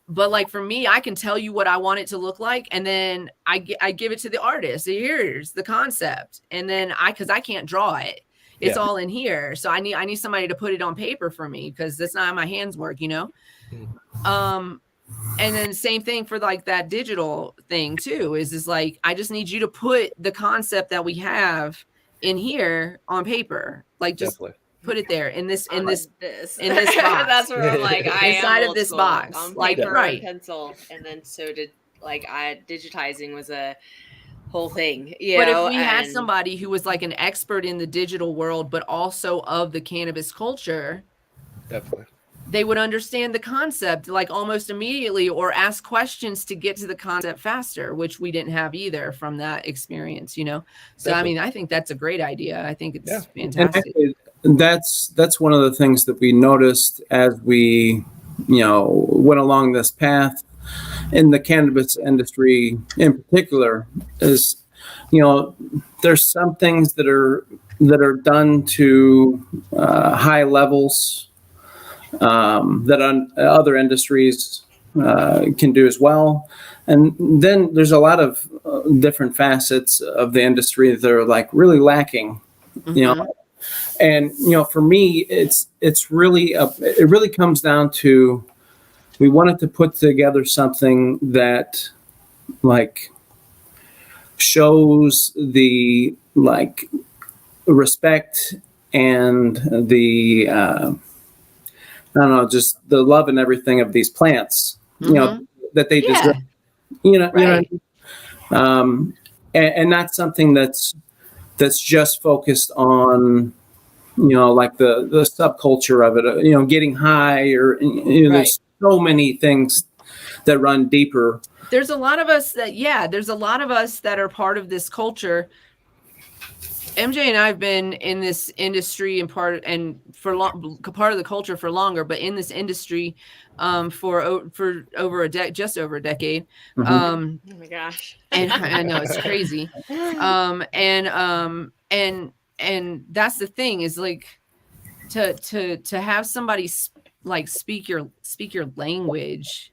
But like for me, I can tell you what I want it to look like. And then I give it to the artist. Here's the concept. And then because I can't draw it. It's all in here. So I need somebody to put it on paper for me because that's not how my hands work, you know? And then same thing for like that digital thing too, is like, I just need you to put the concept that we have in here on paper. Like just put it there in this box. That's where I'm like, inside of this box, on paper and pencil. And then so did like digitizing was a whole thing, but if we had somebody who was like an expert in the digital world but also of the cannabis culture, definitely they would understand the concept like almost immediately or ask questions to get to the concept faster, which we didn't have either from that experience, you know. So definitely. I mean, I think that's a great idea. I think it's fantastic. And that's one of the things that we noticed as we, you know, went along this path in the cannabis industry in particular, is, you know, there's some things that are done to high levels that other industries can do as well. And then there's a lot of different facets of the industry that are like really lacking, you know. And, you know, for me, it's really, it really comes down to, we wanted to put together something that like shows the like respect and the, I don't know, just the love and everything of these plants, you know, that they deserve, you know, right. And not something that's just focused on, you know, like the subculture of it, you know, getting high or, you know, there's so many things that run deeper. There's a lot of us that are part of this culture. MJ and I have been in this industry part of the culture for longer, but in this industry for over just over a decade. Oh my gosh. And I know it's crazy. And that's the thing is like to have somebody like speak your language.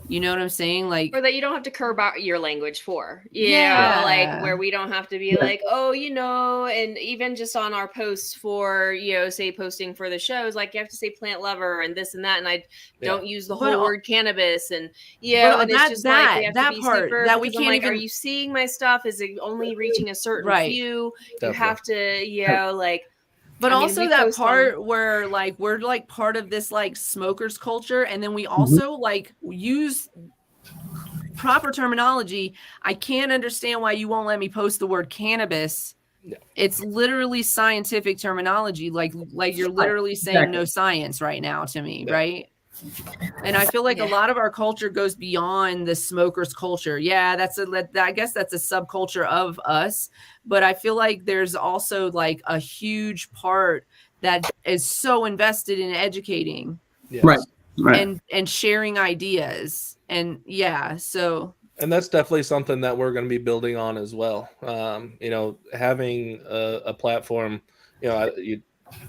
You know what I'm saying? Like, or that you don't have to curb out your language for, you know, like where we don't have to be like, oh, you know, and even just on our posts for, you know, say posting for the shows, like you have to say plant lover and this and that. And I don't use the whole word cannabis and, you know, and it's just like, we have to be part super, that we can't like, even, are you seeing my stuff? Is it only reaching a certain few? Definitely. You have to, you know, like, but also that part where like we're like part of this like smokers culture, and then we also like use proper terminology. I can't understand why you won't let me post the word cannabis. It's literally scientific terminology. Like you're literally saying no science right now to me, right? And I feel like a lot of our culture goes beyond the smokers culture. Yeah, I guess that's a subculture of us. But I feel like there's also like a huge part that is so invested in educating, right. and sharing ideas, and so. And that's definitely something that we're going to be building on as well. You know, having a platform. You know,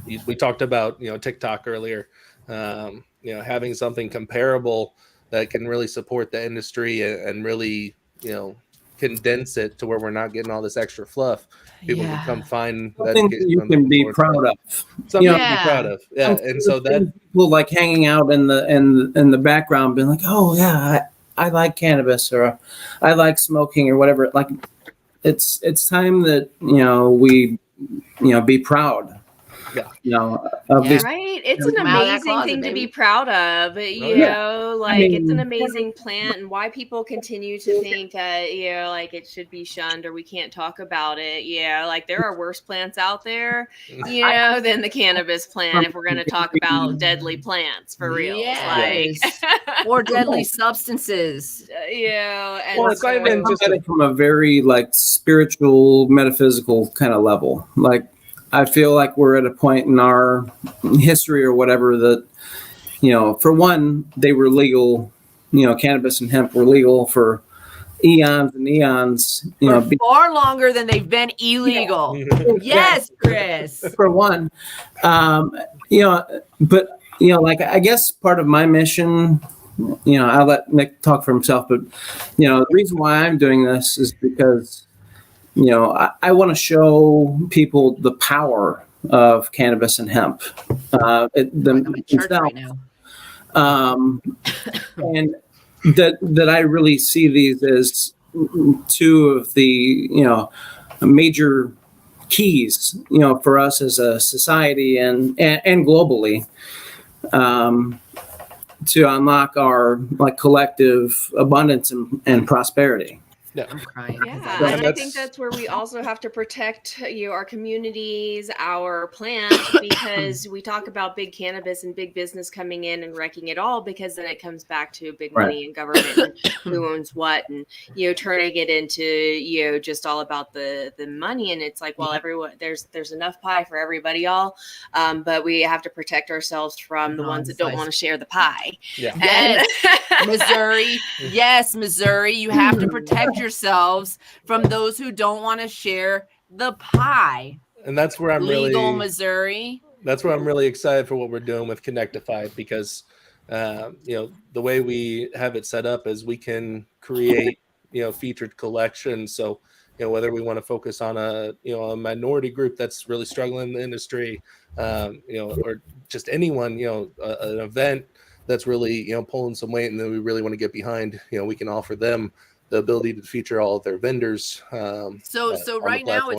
we talked about, you know, TikTok earlier. You know, having something comparable that can really support the industry and really, you know, condense it to where we're not getting all this extra fluff. People can come find something that you can be proud of. Something to be proud of. Yeah. And so that people like hanging out in the background being like, oh yeah, I like cannabis or I like smoking or whatever. Like it's time that, you know, we, you know, be proud of these. Right. It's an amazing thing to be proud of, you know, like it's an amazing plant, and why people continue to think that, you know, like it should be shunned or we can't talk about it. Yeah. Like there are worse plants out there, you know, than the cannabis plant. If we're going to talk about deadly plants for real, like or deadly substances. And well, it's not even just from a very like spiritual, metaphysical kind of level. Like I feel like we're at a point in our history or whatever that, you know, for one, they were legal, you know, cannabis and hemp were legal for eons and eons, you know, far longer than they've been illegal. Yes, Chris. For one, you know, but, you know, like, I guess part of my mission, you know, I'll let Nick talk for himself, but, you know, the reason why I'm doing this is because, you know, I want to show people the power of cannabis and hemp. Right now. And that I really see these as two of the, you know, major keys, you know, for us as a society and globally, to unlock our like collective abundance and prosperity. Yeah, I'm crying. Yeah, and I think that's where we also have to protect our communities, our plants, because we talk about big cannabis and big business coming in and wrecking it all, because then it comes back to big money and government and who owns what, and turning it into just all about the money. And it's like, well, everyone there's enough pie for everybody, y'all, but we have to protect ourselves from the ones that don't want to share the pie. Yeah, and Missouri, Missouri, you have to protect yourselves from those who don't want to share the pie. And that's where I'm legal Missouri. That's where I'm really excited for what we're doing with Connectify, because the way we have it set up is we can create featured collections. So whether we want to focus on a minority group that's really struggling in the industry, or just anyone, an event that's really pulling some weight and then we really want to get behind, we can offer them the ability to feature all of their vendors. So right now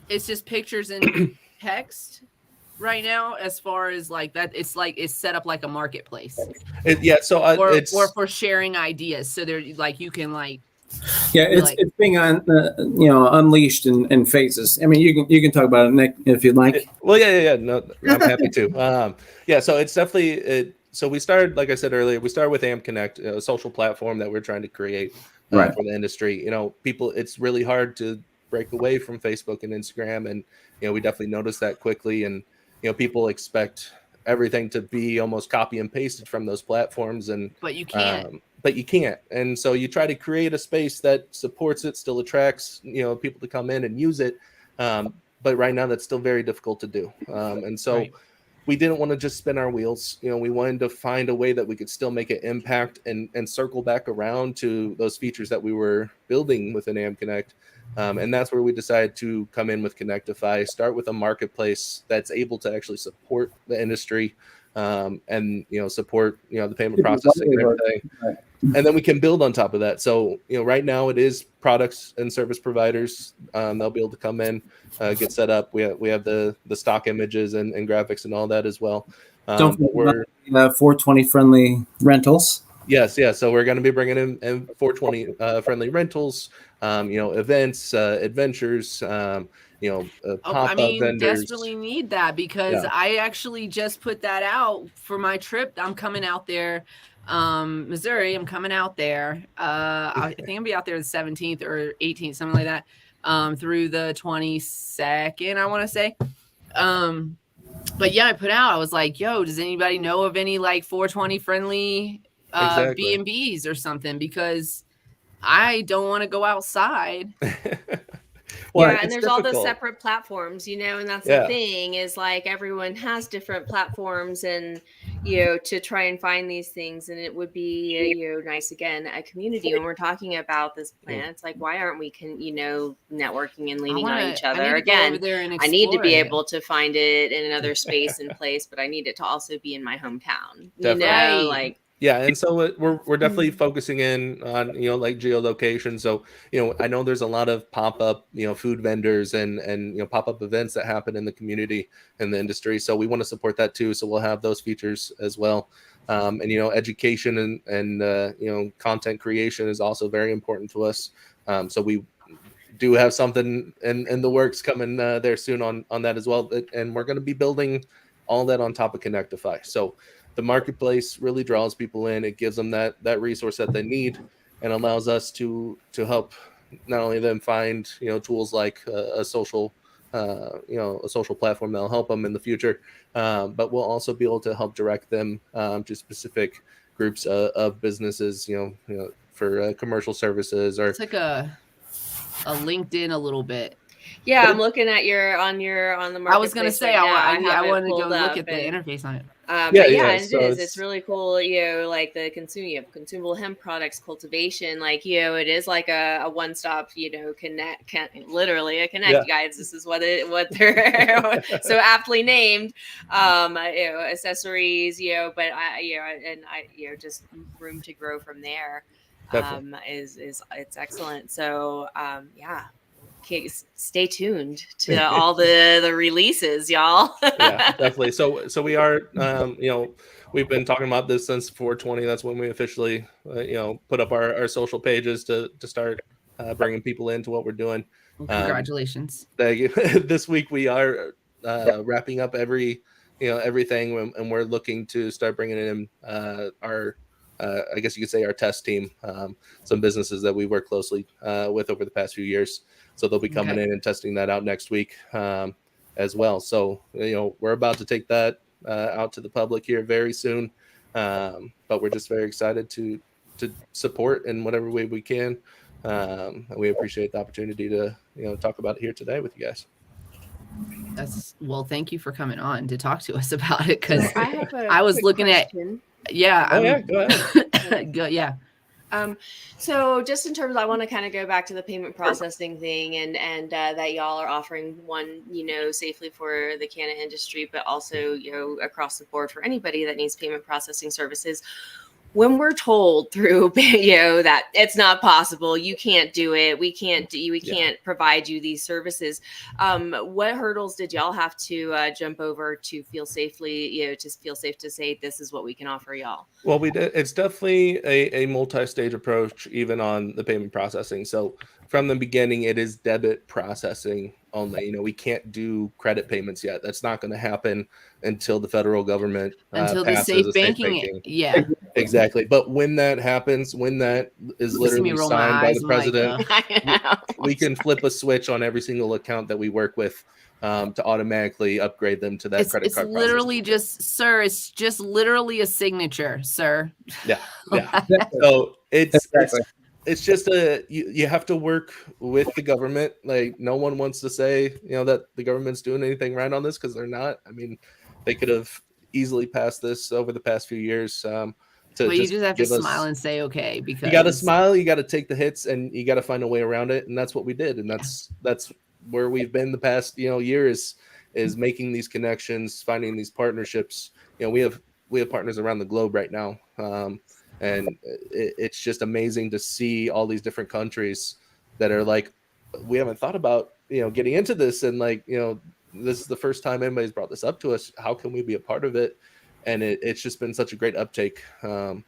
it's just pictures and text right now, as far as like that. It's set up like a marketplace. Or for sharing ideas. So there, like, you can like. Yeah, it's being unleashed in phases. I mean, you can talk about it, Nick, if you'd like. No, I'm happy to. So it's definitely So we started, like I said earlier, with AMP Connect, a social platform that we're trying to create for the industry. People, it's really hard to break away from Facebook and Instagram, and we definitely noticed that quickly. And people expect everything to be almost copy and pasted from those platforms, but you can't. And so you try to create a space that supports it, still attracts people to come in and use it. But right now, that's still very difficult to do. We didn't want to just spin our wheels. We wanted to find a way that we could still make an impact and circle back around to those features that we were building within AMP Connect. And that's where we decided to come in with Connectify, start with a marketplace that's able to actually support the industry, and support the payment processing and everything. Right. And then we can build on top of that. So right now it is products and service providers. They'll be able to come in, get set up. We have the stock images and graphics and all that as well. Don't forget 420 friendly rentals. Yes. So we're going to be bringing in 420 friendly rentals, events, adventures, pop-up vendors. Desperately need that, because I actually just put that out for my trip. I'm coming out there, Missouri. I'm coming out there. I think I'll be out there the 17th or 18th, something like that, through the 22nd, I want to say. But yeah, I put out, I was like, yo, does anybody know of any like 420 friendly B&Bs or something? Because I don't want to go outside. And there's all those separate platforms, and that's the thing, is like everyone has different platforms, and to try and find these things. And it would be nice, again, a community when we're talking about this plant. It's like, why aren't we networking and leaning on each other? Again, I need to be able to find it in another space and place, but I need it to also be in my hometown. Yeah, and so we're definitely focusing in on, you know, like geolocation. So, you know, I know there's a lot of pop-up, you know, food vendors and you know, pop-up events that happen in the community and the industry. So we want to support that too. So we'll have those features as well. And you know, education and you know, content creation is also very important to us. So we do have something in the works coming there soon on that as well. And we're going to be building all that on top of Connectify. So the marketplace really draws people in. It gives them that resource that they need, and allows us to help not only them find, you know, tools like a social you know, a social platform that'll help them in the future, but we'll also be able to help direct them to specific groups of businesses, you know, for commercial services, or it's like a LinkedIn a little bit. Yeah, I'm looking at on the marketplace. I was going to say, right I wanted to go look at the interface on it. It's really cool. You know, like the consumable hemp products cultivation, like, you know, it is like a one-stop, you know, literally a connect, guys. This is what they're so aptly named. You know, accessories, you know, but just room to grow from there. It's excellent. So stay tuned to all the releases, y'all. Yeah, definitely. So we are, you know, we've been talking about this since 420. That's when we officially, you know, put up our social pages to start bringing people into what we're doing. Well, congratulations. This week we are wrapping up everything, and we're looking to start bringing in our I guess you could say our test team, some businesses that we work closely with over the past few years. So they'll be coming in and testing that out next week as well. So, you know, we're about to take that out to the public here very soon. But we're just very excited to support in whatever way we can. And we appreciate the opportunity to, you know, talk about it here today with you guys. Well, thank you for coming on to talk to us about it, because I was looking question. Go ahead. Yeah. So just in terms, I want to kind of go back to the payment processing thing, and that y'all are offering one, you know, safely for the canna industry, but also, you know, across the board for anybody that needs payment processing services. When we're told through, you know, that it's not possible, you can't do it, we can't provide you these services, what hurdles did y'all have to jump over to feel safely, you know, to feel safe to say this is what we can offer y'all? Well, we did. It's definitely a multi-stage approach, even on the payment processing. So from the beginning, it is debit processing only. You know, we can't do credit payments yet. That's not going to happen until the federal government until the safe banking. Yeah, exactly. But when that happens, when that is literally signed by the president, we can flip a switch on every single account that we work with to automatically upgrade them to that credit card. It's literally it's just literally a signature, sir. Yeah. So it's just you have to work with the government. Like, no one wants to say, you know, that the government's doing anything right on this, because they're not. I mean, they could have easily passed this over the past few years. But you just have to smile and say, okay, because you got to smile, you got to take the hits, and you got to find a way around it. And that's what we did. And that's where we've been the past, you know, years, is making these connections, finding these partnerships. You know, we have partners around the globe right now. And it's just amazing to see all these different countries that are like, we haven't thought about, you know, getting into this. And like, you know, this is the first time anybody's brought this up to us. How can we be a part of it? And it's just been such a great uptake to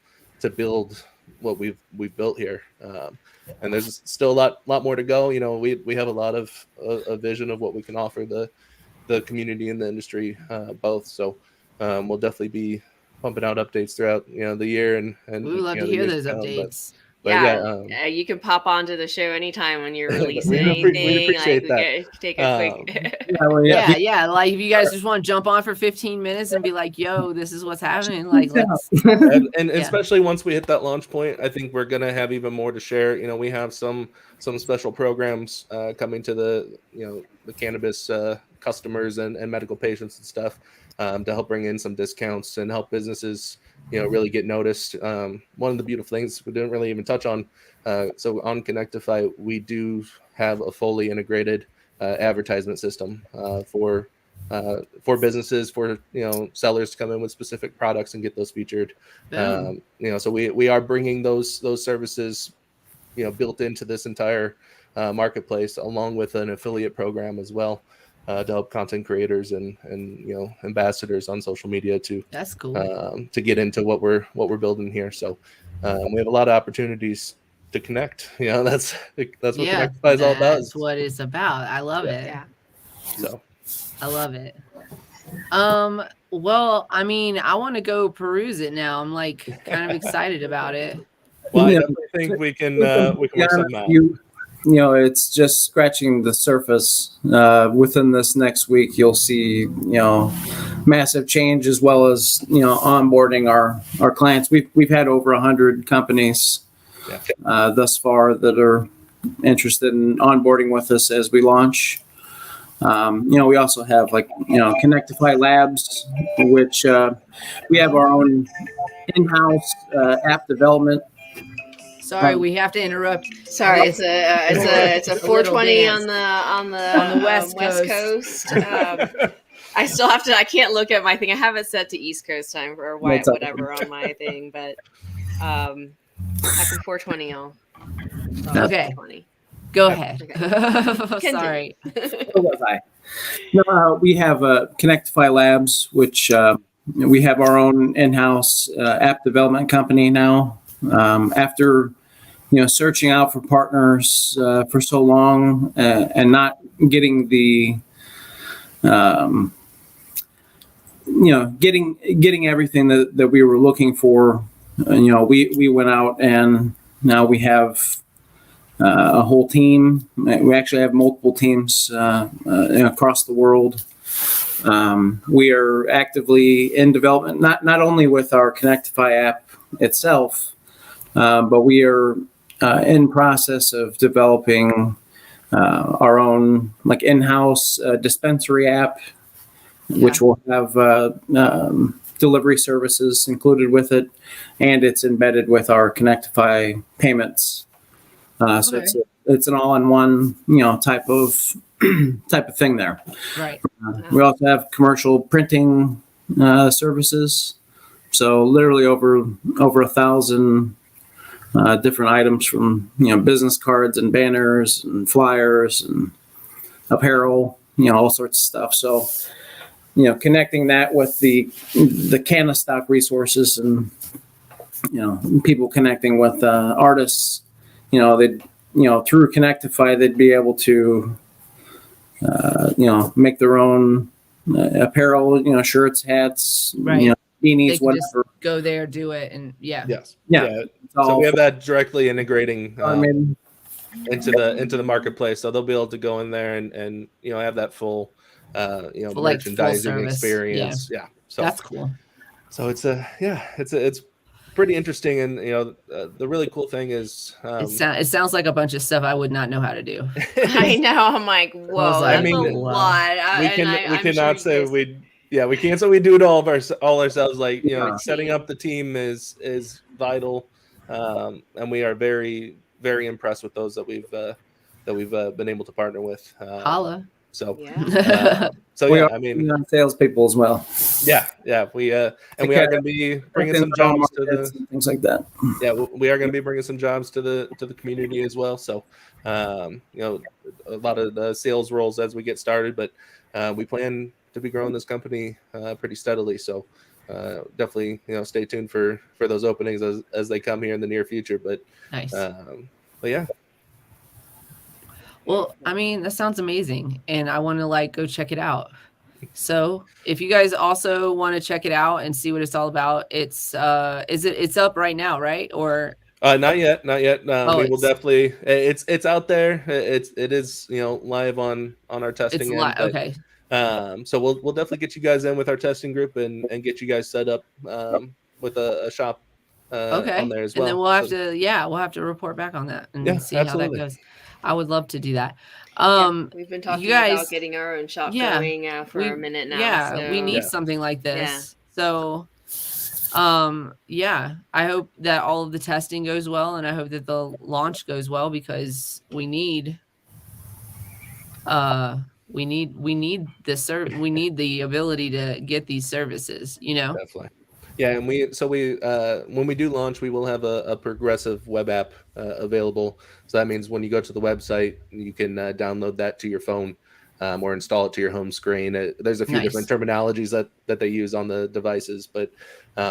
build what we've built here. And there's still a lot more to go. You know, we have a lot of a vision of what we can offer the community and the industry both. So we'll definitely be pumping out updates throughout, you know, the year, and we would love to hear those updates. But you can pop onto the show anytime when you're releasing anything. We appreciate that. Take a quick. Yeah. Like, if you guys just want to jump on for 15 minutes and be like, "Yo, this is what's happening," like, let's. And especially once we hit that launch point, I think we're gonna have even more to share. You know, we have some special programs coming to the cannabis customers and medical patients and stuff to help bring in some discounts and help businesses, you know, really get noticed. One of the beautiful things we didn't really even touch on. So on Connectify, we do have a fully integrated advertisement system for for businesses, for sellers to come in with specific products and get those featured. So we are bringing those services built into this entire marketplace, along with an affiliate program as well, to help content creators and ambassadors on social media to that's cool to get into what we're building here. So we have a lot of opportunities to connect. That's what Connectify is all about. That's what it's about. I love it. Yeah. So I love it. Well, I mean, I want to go peruse it now. I'm like kind of excited about it. Well, I definitely think we can work something out. It's just scratching the surface. Within this next week, you'll see, massive change, as well as, onboarding our clients. We've had over 100 companies thus far that are interested in onboarding with us as we launch. We also have Connectify Labs, which we have our own in-house app development. Sorry, we have to interrupt. Sorry, it's a 420 on the West Coast. I still have to. I can't look at my thing. I have it set to East Coast time or whatever on my thing, but happy 420, y'all. Okay. 420. Go ahead. Okay. Sorry. Where was I? No, we have Connectify Labs, which we have our own in-house app development company now. After searching out for partners for so long and not getting the getting everything that we were looking for, we went out, and now we have a whole team. We actually have multiple teams across the world. We are actively in development, not only with our Connectify app itself, but we are in process of developing our own in-house dispensary app, which will have delivery services included with it, and it's embedded with our Connectify payments. So it's an all-in-one, type of thing there. Right. We also have commercial printing services. So literally over 1,000 different items, from business cards and banners and flyers and apparel, all sorts of stuff. So connecting that with the Cannectify resources, and people connecting with artists. They'd through Connectify, they'd be able to make their own apparel, shirts, hats, beanies, whatever. Go there, do it, and So we have that directly integrating into the marketplace, so they'll be able to go in there and have that full merchandising experience. So that's cool. So it's pretty interesting, and the really cool thing is it sounds like a bunch of stuff I would not know how to do. I know. I'm like, whoa, that's a lot. We cannot say we can't say we do it all ourselves. Setting up the team is vital, and we are very, very impressed with those that we've been able to partner with. Holla. So we are salespeople as well. We are going to be bringing some jobs to the things like that. We are going to be bringing some jobs to the community as well. So a lot of the sales roles as we get started, but we plan to be growing this company pretty steadily. So definitely stay tuned for those openings as they come here in the near future. But nice. But yeah. Well, I mean, that sounds amazing, and I want to go check it out. So if you guys also want to check it out and see what it's all about, it's up right now, right? Or not yet. We will definitely. It's out there. It is live on our testing. Okay. So we'll definitely get you guys in with our testing group and get you guys set up with a shop on there as well. And then we'll have to report back on that and see absolutely. how that goes. I would love to do that. We've been talking about getting our own shop going for a minute now. Yeah, we need something like this. So I hope that all of the testing goes well, and I hope that the launch goes well, because we need We need we need the ability to get these services, Definitely. Yeah, and we when we do launch, we will have a progressive web app available. So that means when you go to the website, you can download that to your phone or install it to your home screen. There's a few different terminologies that they use on the devices, but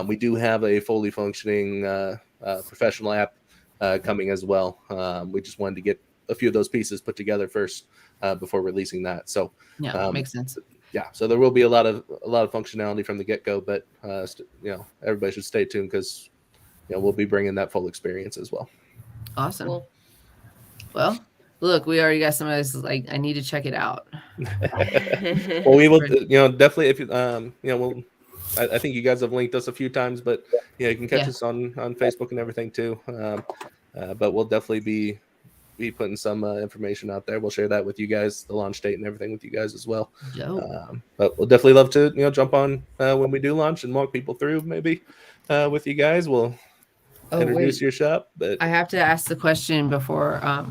we do have a fully functioning professional app coming as well. We just wanted to get a few of those pieces put together first before releasing that. So makes sense. Yeah, so there will be a lot of functionality from the get-go, but everybody should stay tuned because we'll be bringing that full experience as well. Awesome. Cool. Well, look, we already got some of this. Like, I need to check it out. Well, we will, definitely. If I think you guys have linked us a few times, but you can catch us on Facebook and everything too. But we'll definitely be putting some information out there. We'll share that with you guys, the launch date and everything with you guys as well. But we'll definitely love to jump on when we do launch and walk people through maybe with you guys. We'll introduce your shop. But I have to ask the question before. I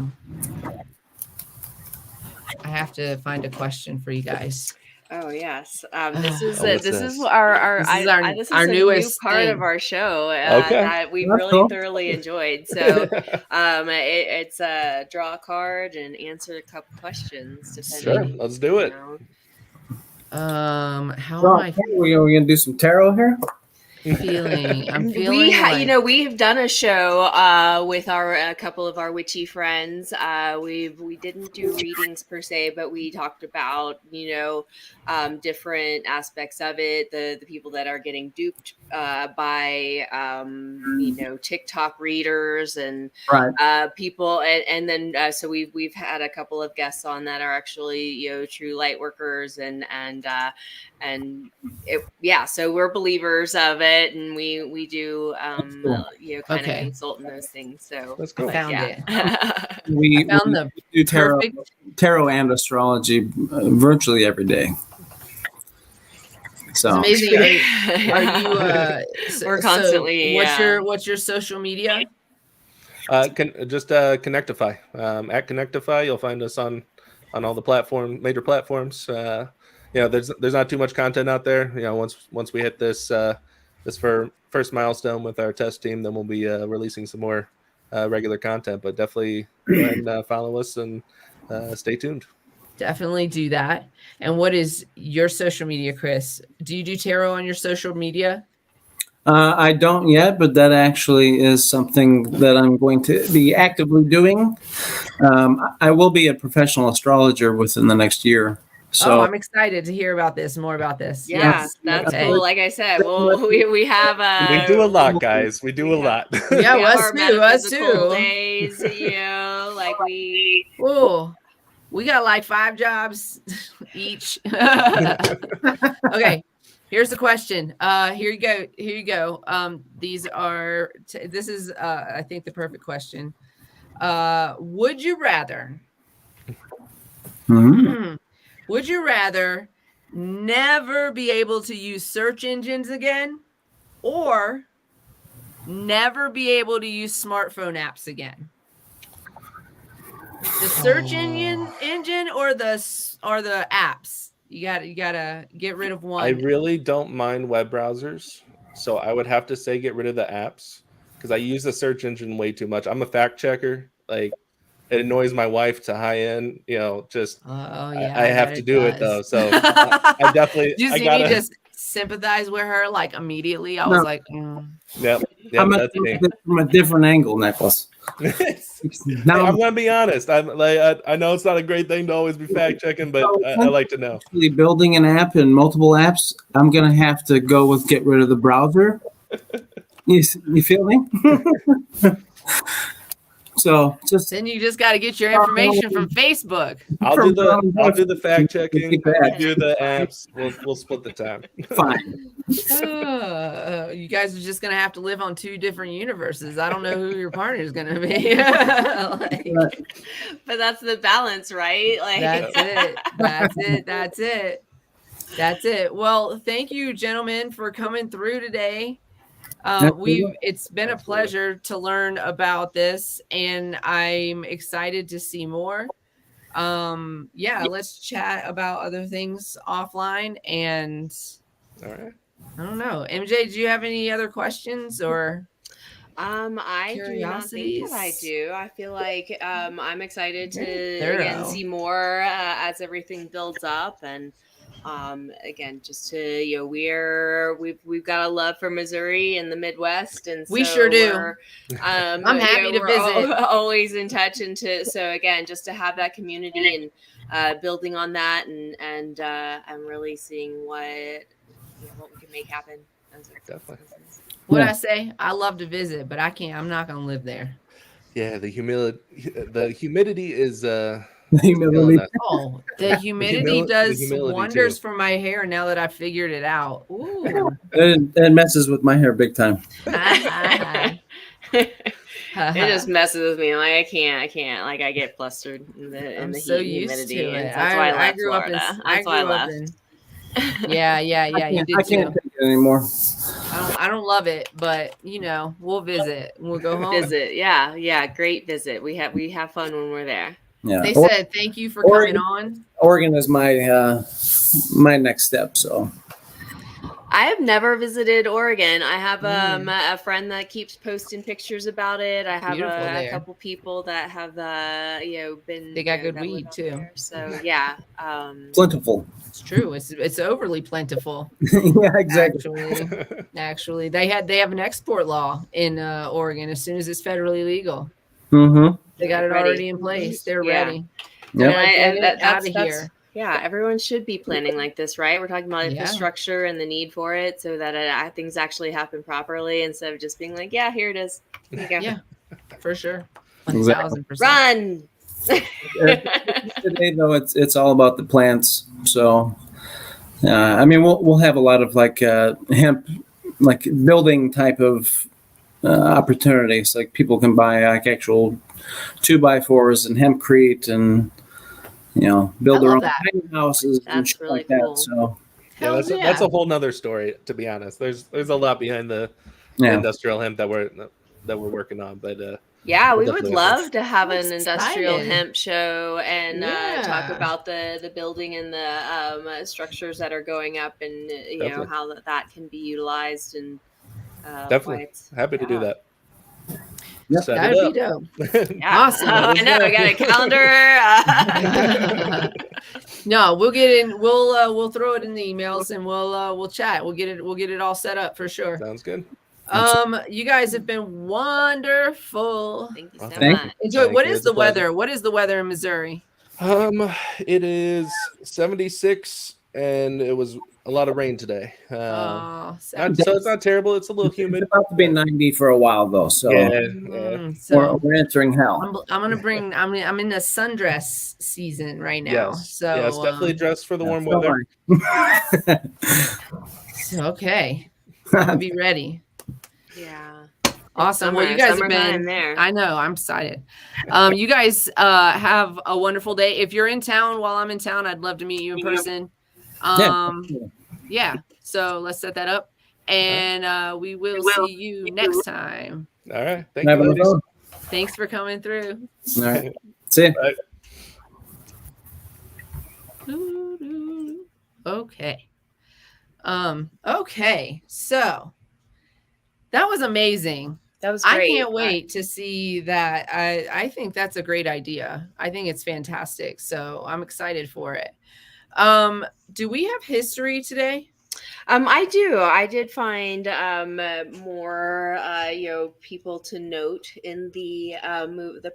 have to find a question for you guys. Oh yes, this is our newest part of our show that we really thoroughly enjoyed. So it's a draw a card and answer a couple questions. Sure, let's do it. How am I? We're gonna do some tarot here. I'm feeling we've done a show with a couple of our witchy friends. We didn't do readings per se, but we talked about different aspects of it. The people that are getting duped by TikTok readers and people, and then so we've had a couple of guests on that are actually true light workers and so we're believers of it. And we do kind of consult in those things. So that's cool. I found it. We found the do tarot and astrology virtually every day. So it's amazing. Are you? We're constantly. What's your social media? Just Connectify. At Connectify, you'll find us on all the major platforms. There's not too much content out there. Once we hit this first milestone with our test team, then we'll be releasing some more regular content. But definitely go ahead and follow us and stay tuned. Definitely do that. And what is your social media, Chris? Do you do tarot on your social media? I don't yet, but that actually is something that I'm going to be actively doing. I will be a professional astrologer within the next year. So I'm excited to hear more about this. Yeah, that's cool. Like I said, we have we do a lot, guys. We do a lot. Yeah, us too. Days, we got like 5 jobs each. Okay, here's the question. Here you go. This is I think the perfect question. Would you rather? Mm-hmm. Would you rather never be able to use search engines again, or never be able to use smartphone apps again? The search engine or the apps? You gotta get rid of one. I really don't mind web browsers, so I would have to say get rid of the apps because I use the search engine way too much. I'm a fact checker. Like, it annoys my wife to high end, I have to do it though. So I definitely. Did you see me just sympathize with her like immediately? I was like, Yep, that's me. From a different angle, Nicolas. Now, I'm gonna be honest. I know it's not a great thing to always be fact checking, but I like to know. Building an app and multiple apps, I'm gonna have to go with get rid of the browser. You feel me? So then you just got to get your information from Facebook. I'll do the fact checking. You do the apps. We'll split the time. Fine. You guys are just gonna have to live on 2 different universes. I don't know who your partner is gonna be. But that's the balance, right? Like That's it. Well, thank you, gentlemen, for coming through today. It's been a pleasure to learn about this, and I'm excited to see more. Let's chat about other things offline. And all right. I don't know, MJ, do you have any other questions or I do not think that I do. I feel like I'm excited to again see more as everything builds up, and again, just to we've got a love for Missouri and the Midwest, and we sure do. I'm happy to visit. Always in touch, and so again, just to have that community and building on that, and I'm really seeing what we can make happen. Definitely. I say? I love to visit, but I can't. I'm not going to live there. Yeah, the humidity is the humidity does wonders for my hair now that I figured it out. Ooh. It messes with my hair big time. It just messes with me. Like I can't. Like I get flustered in the heat and humidity. To it. That's why I left Florida. That's why I left. Yeah. You did I can't take it anymore. I don't love it, but we'll visit. We'll go home. Visit, yeah, great visit. We have fun when we're there. Yeah. They said thank you for coming on. Oregon is my next step. So I have never visited Oregon. I have a friend that keeps posting pictures about it. I have a couple people that have been. They got good weed too. There. So yeah, plentiful. It's true. It's overly plentiful. Yeah, exactly. Actually, they have an export law in Oregon as soon as it's federally legal. Mm-hmm. They got it already in place. They're ready. Yeah, that's here. Yeah, everyone should be planning like this, right? We're talking about infrastructure and the need for it so that things actually happen properly instead of just being like, yeah, here it is. Here you go. Yeah, for sure. 1,000%. Run! Today, though, it's all about the plants. So, we'll have a lot of hemp, building type of opportunities. Like people can buy actual 2x4s and hempcrete and build their own tiny houses and shit really like cool. that. So that's a whole nother story. To be honest, there's a lot behind the industrial hemp that we're working on, but. We would love to have an industrial hemp show and talk about the building and the structures that are going up and how that can be utilized and definitely happy to do that. Yep. That'd be dope. Awesome. I know. I got a calendar. No, we'll get in. We'll throw it in the emails and we'll chat. We'll get it all set up for sure. Sounds good. You guys have been wonderful. Thank you so much. Enjoy. What is the weather? What is the weather in Missouri? It is 76 and it was a lot of rain today. So it's not terrible. It's a little humid. It's about to be 90 for a while though. So, so we're entering hell. I'm in the sundress season right now. Yes. So it's definitely dressed for the warm weather. Okay. I'll be ready. Yeah. Awesome. Well, you guys have been there. I know. I'm excited. You guys have a wonderful day. If you're in town while I'm in town, I'd love to meet you in person. So let's set that up. And we will see you next time. All right. Thank you. Thanks for coming through. All right. See you. Okay. Okay. So that was amazing. That was great. I can't wait to see that. I think that's a great idea. I think it's fantastic. So I'm excited for it. Do we have history today? I do. I did find more people to note in the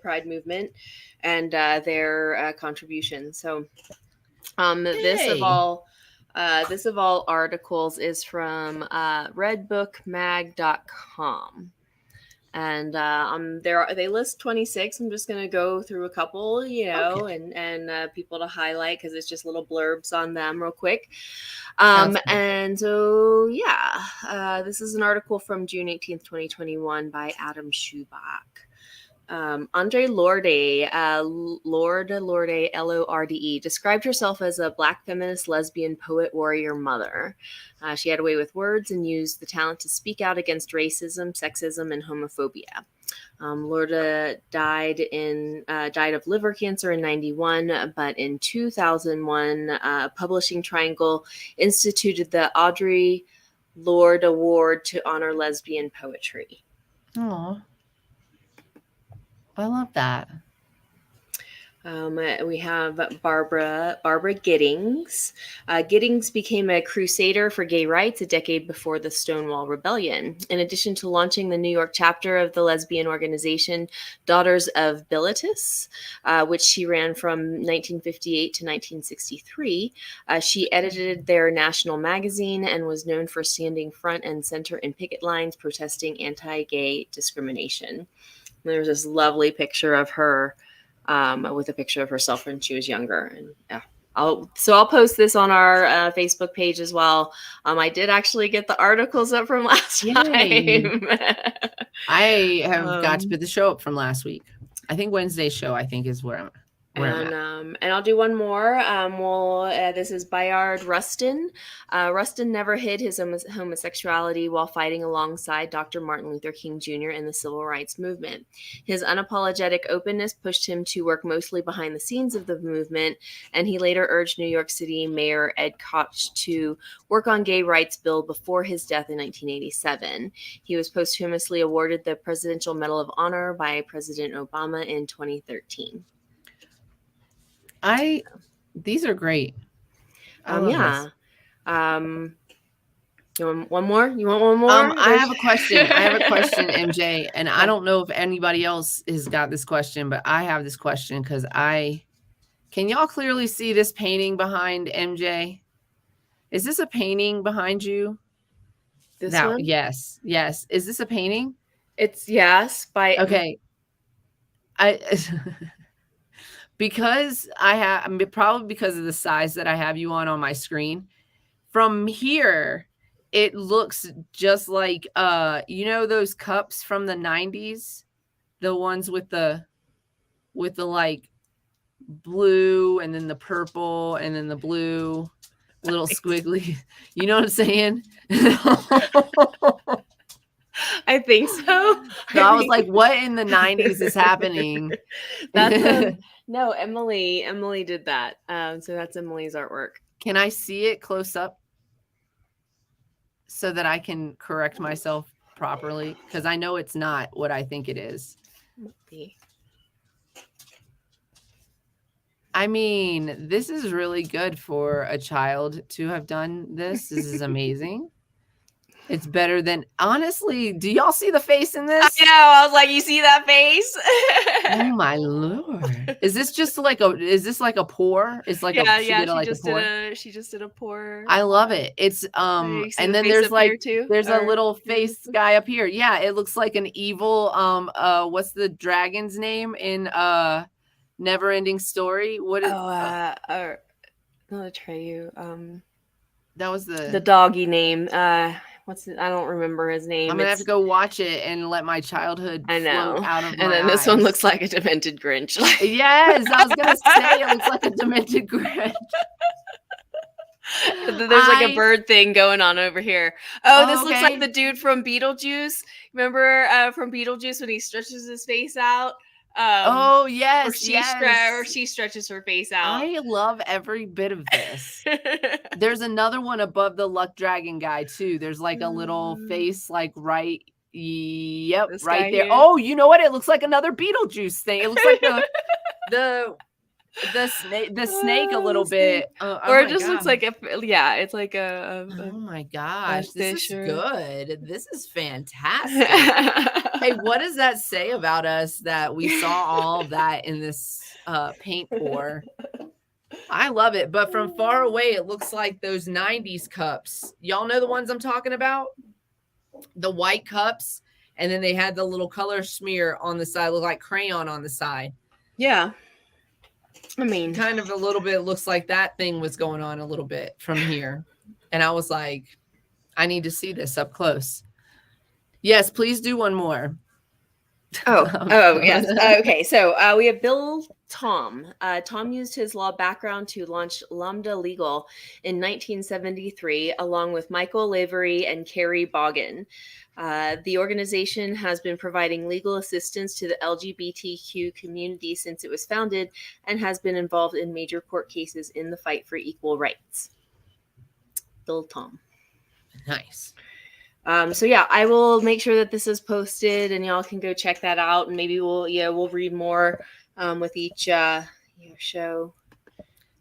Pride movement and their contribution. So this of all articles is from redbookmag.com. And they list 26. I'm just going to go through a couple, and people to highlight because it's just little blurbs on them real quick. And so, this is an article from June 18th, 2021 by Adam Schubach. Andre Lorde, Lorde, Lorde, described herself as a Black feminist, lesbian, poet, warrior, mother. She had a way with words and used the talent to speak out against racism, sexism, and homophobia. Lorda died of liver cancer in 1991, but in 2001, Publishing Triangle instituted the Audre Lorde Award to honor lesbian poetry. Oh, I love that. We have Barbara Giddings. Giddings became a crusader for gay rights a decade before the Stonewall Rebellion. In addition to launching the New York chapter of the lesbian organization Daughters of Bilitis, which she ran from 1958 to 1963, she edited their national magazine and was known for standing front and center in picket lines protesting anti-gay discrimination. And there's this lovely picture of her with a picture of herself when she was younger. And yeah, I'll post this on our Facebook page as well. I did actually get the articles up from last time. I have got to put the show up from last week. I think Wednesday's show, is where I'm at. And I'll do one more. This is Bayard Rustin. Rustin never hid his homosexuality while fighting alongside Dr. Martin Luther King Jr. in the civil rights movement. His unapologetic openness pushed him to work mostly behind the scenes of the movement, and he later urged New York City Mayor Ed Koch to work on gay rights bill before his death in 1987. He was posthumously awarded the Presidential Medal of Honor by President Obama in 2013. These are great. Yeah. You want one more? You want one more? I have a question. MJ, and I don't know if anybody else has got this question, but I have this question because can y'all clearly see this painting behind MJ? Is this a painting behind you? This one? Yes. Is this a painting? It's yes. Okay. Because probably because of the size that I have you on my screen, from here, it looks just like, those cups from the 90s, the ones with the like blue and then the purple and then the blue little squiggly. You know what I'm saying? I think so. So I was like, what in the 90s is happening? No, Emily did that. So that's Emily's artwork. Can I see it close up so that I can correct myself properly? Because I know it's not what I think it is. I mean, this is really good for a child to have done this. This is amazing. It's better than, honestly, do y'all see the face in this? I know. I was like, you see that face? Oh my Lord. Is this like a pour? It's like she just did a pour. I love it. It's and then there's a little face guy up here. Yeah, it looks like an evil what's the dragon's name in Never Ending Story? What is not Atreyu. That was the doggy name. I don't remember his name. I'm gonna have to go watch it and let my childhood float out of my And then eyes. this one looks like a demented Grinch. Yes, I was gonna say it looks like a demented Grinch. There's like a bird thing going on over here. This looks like the dude from Beetlejuice. Remember from Beetlejuice when he stretches his face out? Yes, or she stretches her face out. I love every bit of this. There's another one above the Luck Dragon guy too. There's like a little face like right there. Here. Oh, you know what? It looks like another Beetlejuice thing. It looks like the snake a little bit. Or it just looks like it's like a oh my gosh, this is good. This is fantastic. Hey, what does that say about us that we saw all of that in this paint pour? I love it, but from far away it looks like those 90s cups. Y'all know the ones I'm talking about? The white cups, and then they had the little color smear on the side, look like crayon on the side. Yeah. I mean, kind of a little bit looks like that thing was going on a little bit from here. And I was like, I need to see this up close. Yes, please do one more. Oh, yes. Okay, so we have Bill Tom. Tom used his law background to launch Lambda Legal in 1973, along with Michael Lavery and Carrie Boggin. The organization has been providing legal assistance to the LGBTQ community since it was founded and has been involved in major court cases in the fight for equal rights. Little Tom. Nice. So yeah, I will make sure that this is posted and y'all can go check that out, and maybe we'll read more with each show.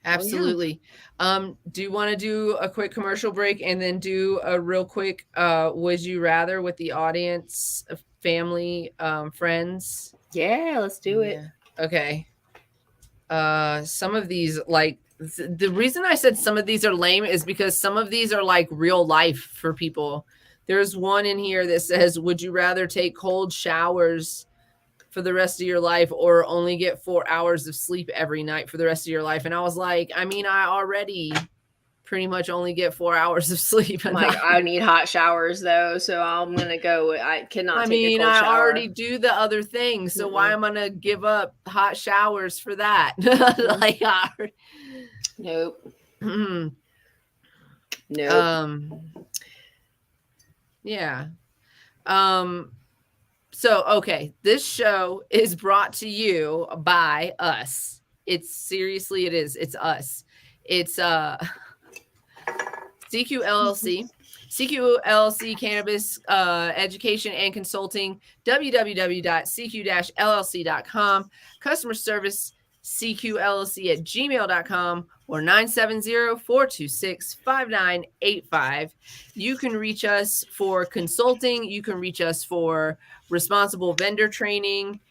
Absolutely. Do you want to do a quick commercial break and then do a real quick would you rather with the audience, family, friends? Yeah, let's do it. Okay. Some of these, like, the reason I said some of these are lame is because some of these are like real life for people. There's one in here that says, would you rather take cold showers for the rest of your life or only get 4 hours of sleep every night for the rest of your life? And I was like, I mean, I already pretty much only get 4 hours of sleep. I need hot showers though, so I'm gonna go. I cannot take a cold shower. I already do the other thing, so why am I gonna give up hot showers for that? Like, nope. Nope. Yeah. So, okay, this show is brought to you by us. It's us. It's CQ LLC. CQ LLC Cannabis Education and Consulting, www.cq-llc.com. Customer service, cqllc@gmail.com or 970-426-5985. You can reach us for consulting. You can reach us for responsible vendor training.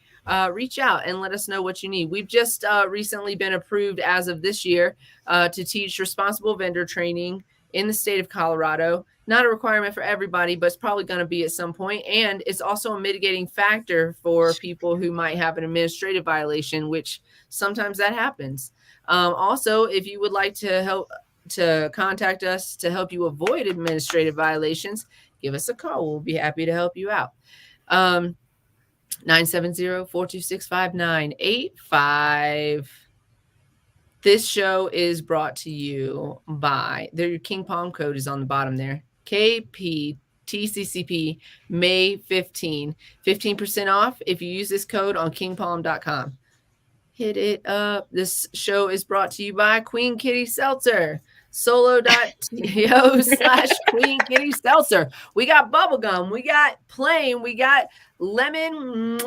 Reach out and let us know what you need. We've just recently been approved as of this year to teach responsible vendor training in the state of Colorado. Not a requirement for everybody, but it's probably going to be at some point. And it's also a mitigating factor for people who might have an administrative violation, which sometimes that happens. Also, if you would like to contact us to help you avoid administrative violations, give us a call. We'll be happy to help you out. 970-426-5985. This show is brought to you by their King Palm code is on the bottom there. KPTCCP May 15% off if you use this code on kingpalm.com. Hit it up. This show is brought to you by Queen Kitty Seltzer. Solo.to/Queen Kitty Seltzer. We got bubblegum, we got plain, we got lemon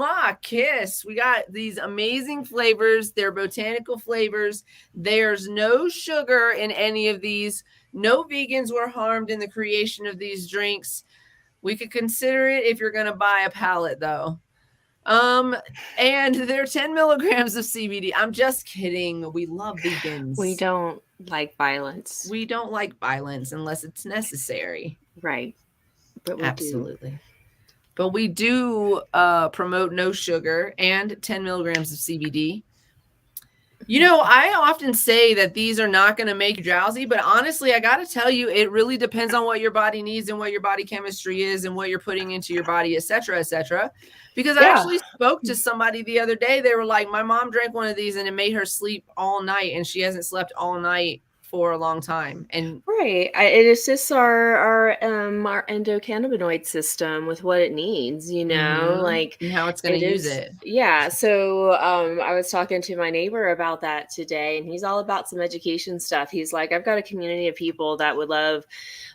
kiss. We got these amazing flavors. They're botanical flavors. There's no sugar in any of these. No vegans were harmed in the creation of these drinks. We could consider it if you're going to buy a pallet, though. And they're 10 milligrams of CBD. I'm just kidding. We love vegans. We don't like violence. We don't like violence unless it's necessary. Right. But absolutely. But we do promote no sugar and 10 milligrams of CBD. You know, I often say that these are not going to make you drowsy, but honestly, I got to tell you, it really depends on what your body needs and what your body chemistry is and what you're putting into your body, et cetera, et cetera. Because I actually spoke to somebody the other day. They were like, my mom drank one of these and it made her sleep all night, and she hasn't slept all night for a long time. And it assists our endocannabinoid system with what it needs, you know, like and how it's going to use it. Yeah. So I was talking to my neighbor about that today, and he's all about some education stuff. He's like, I've got a community of people that would love,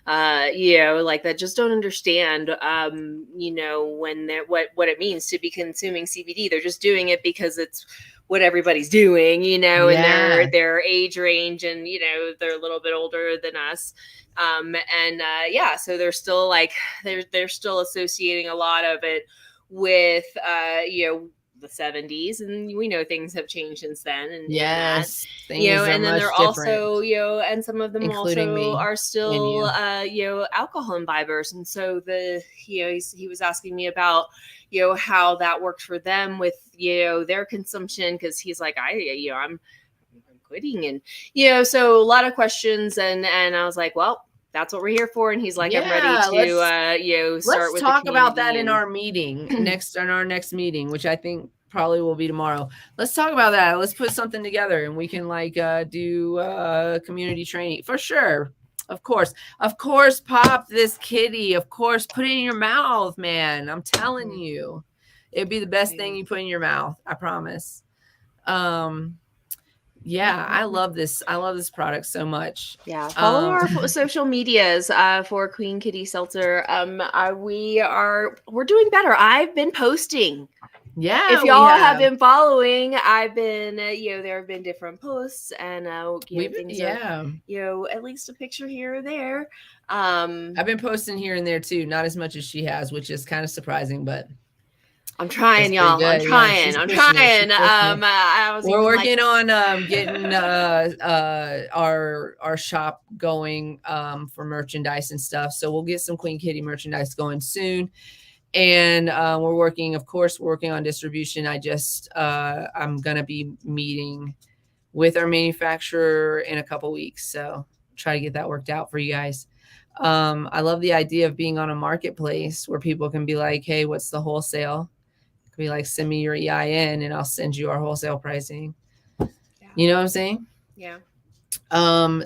like that just don't understand, when they're what it means to be consuming CBD. They're just doing it because it's what everybody's doing, in their age range, and they're a little bit older than us, so they're still they're still associating a lot of it with the 70s, and we know things have changed since then, and and then they're also and some of them also are still alcohol imbibers, and so he was asking me about how that worked for them with their consumption, because he's like, I'm quitting, and so a lot of questions, and I was like, well, that's what we're here for. And he's like, I'm ready to start with. Let's talk about that in our meeting in our next meeting, which I think probably will be tomorrow. Let's talk about that. Let's put something together, and we can do community training for sure. Of course, pop this kitty. Of course, put it in your mouth, man. I'm telling you, it'd be the best thing you put in your mouth. I promise. Yeah, I love this. I love this product so much. Yeah, follow our social medias for Queen Kitty Seltzer. We're doing better. I've been posting. Yeah, if y'all have been following, I've been there have been different posts, and things are, at least a picture here or there. I've been posting here and there too, not as much as she has, which is kind of surprising, but I'm trying, y'all. I'm trying. I'm trying. We're working on getting our shop going for merchandise and stuff. So we'll get some Queen Kitty merchandise going soon. And we're working on distribution. I'm going to be meeting with our manufacturer in a couple weeks. So try to get that worked out for you guys. I love the idea of being on a marketplace where people can be like, hey, what's the wholesale? Be like, send me your EIN and I'll send you our wholesale pricing. Yeah. You know what I'm saying? Yeah.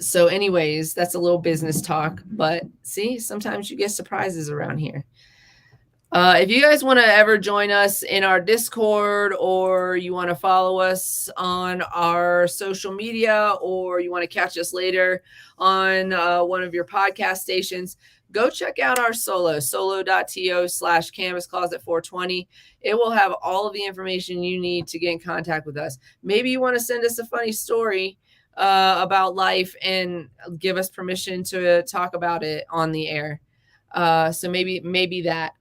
So anyways, that's a little business talk, but see, sometimes you get surprises around here. If you guys want to ever join us in our Discord, or you want to follow us on our social media, or you want to catch us later on one of your podcast stations, go check out our solo.to/canvascloset420. It will have all of the information you need to get in contact with us. Maybe you want to send us a funny story about life and give us permission to talk about it on the air. So maybe that.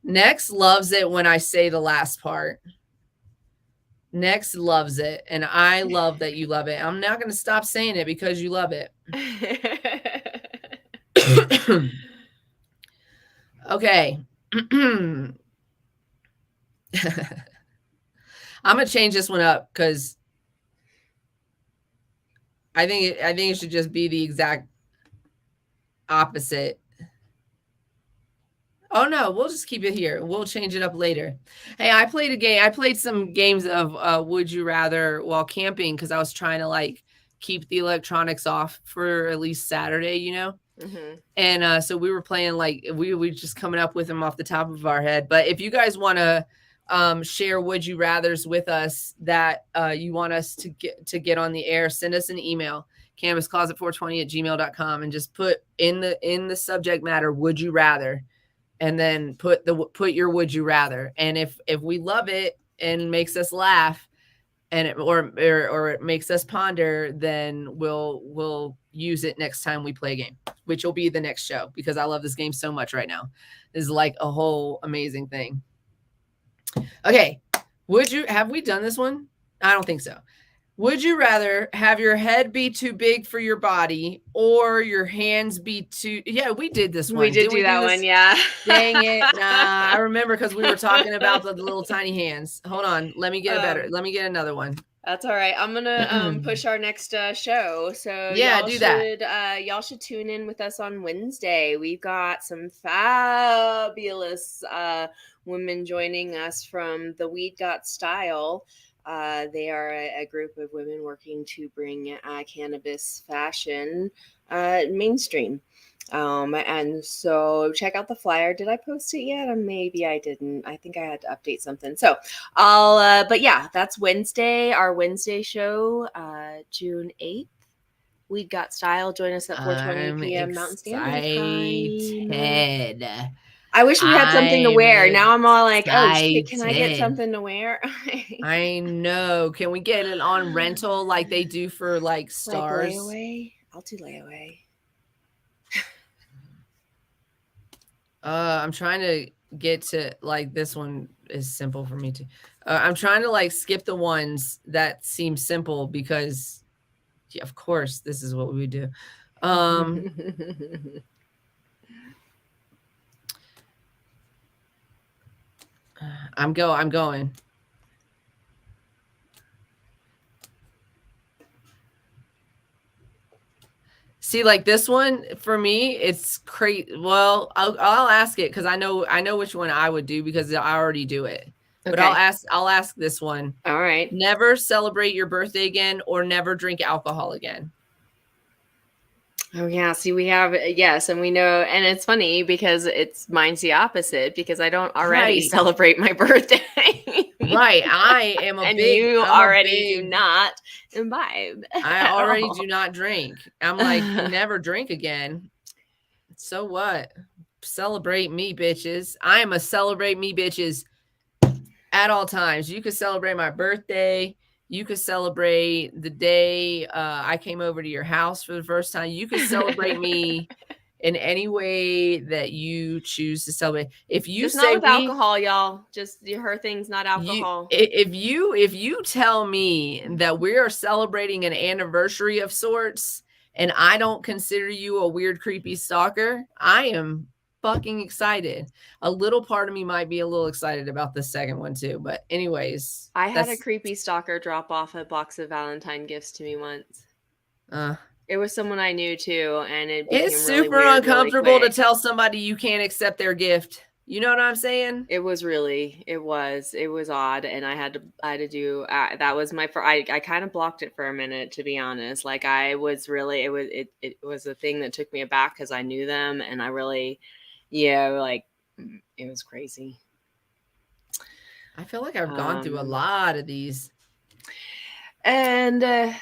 Next loves it when I say the last part. Next loves it. And I love that you love it. I'm not going to stop saying it because you love it. Okay. I'm going to change this one up because I think it should just be the exact opposite. Oh no, we'll just keep it here. We'll change it up later. Hey, I played a game. I played some games of Would You Rather while camping because I was trying to keep the electronics off for at least Saturday, Mm-hmm. And so we were playing we were just coming up with them off the top of our head. But if you guys want to share Would You Rathers with us that you want us to get on the air, send us an email, canvascloset420@gmail.com, and just put in the subject matter Would You Rather. And then put your Would You Rather. And if we love it and makes us laugh, and it makes us ponder, then we'll use it next time we play a game, which will be the next show because I love this game so much right now. This is like a whole amazing thing. Okay, have we done this one? I don't think so. Would you rather have your head be too big for your body or your hands be too... Yeah, we did this one. We did do that one, yeah. Dang it. Nah, I remember because we were talking about the little tiny hands. Hold on. Let me get another one. That's all right. I'm going to push our next show. So yeah, that. Y'all should tune in with us on Wednesday. We've got some fabulous women joining us from The Weed Got Style. They are a group of women working to bring cannabis fashion mainstream. And so check out the flyer. Did I post it yet? Or maybe I didn't. I think I had to update something. So but yeah, that's Wednesday, our Wednesday show, June 8th. We've Got Style. Join us at 4:20 p.m. Mountain Standard Time. I wish we had something to wear. Now I'm all like, oh, shit, can I get something to wear? I know. Can we get it on rental like they do for stars? Layaway? I'll do layaway. I'm trying to get to this one is simple for me too. I'm trying to skip the ones that seem simple because of course this is what we do. I'm going. See, this one for me, it's crazy. Well, I'll ask it because I know which one I would do because I already do it. Okay. But I'll ask this one. All right. Never celebrate your birthday again or never drink alcohol again. Oh yeah, see we have yes, and we know, and it's funny because mine's the opposite because I don't already celebrate my birthday. Right. I am and you already do not imbibe. I already do not drink. I'm like, never drink again. So what? Celebrate me, bitches. I am a celebrate me, bitches at all times. You could celebrate my birthday. You could celebrate the day I came over to your house for the first time. You could celebrate me in any way that you choose to celebrate. If you just say not with alcohol, y'all, just her thing's not alcohol. If you tell me that we are celebrating an anniversary of sorts and I don't consider you a weird, creepy stalker, I am fucking excited. A little part of me might be a little excited about the second one too, but anyways, I had a creepy stalker drop off a box of Valentine gifts to me once. It was someone I knew too, and it's super really weird, uncomfortable to tell somebody you can't accept their gift. You know what I'm saying? It was odd, and I had to do that was my I kind of blocked it for a minute, to be honest. Like I was really it was a thing that took me aback because I knew them, and I really like it was crazy. I feel like I've gone through a lot of these, and I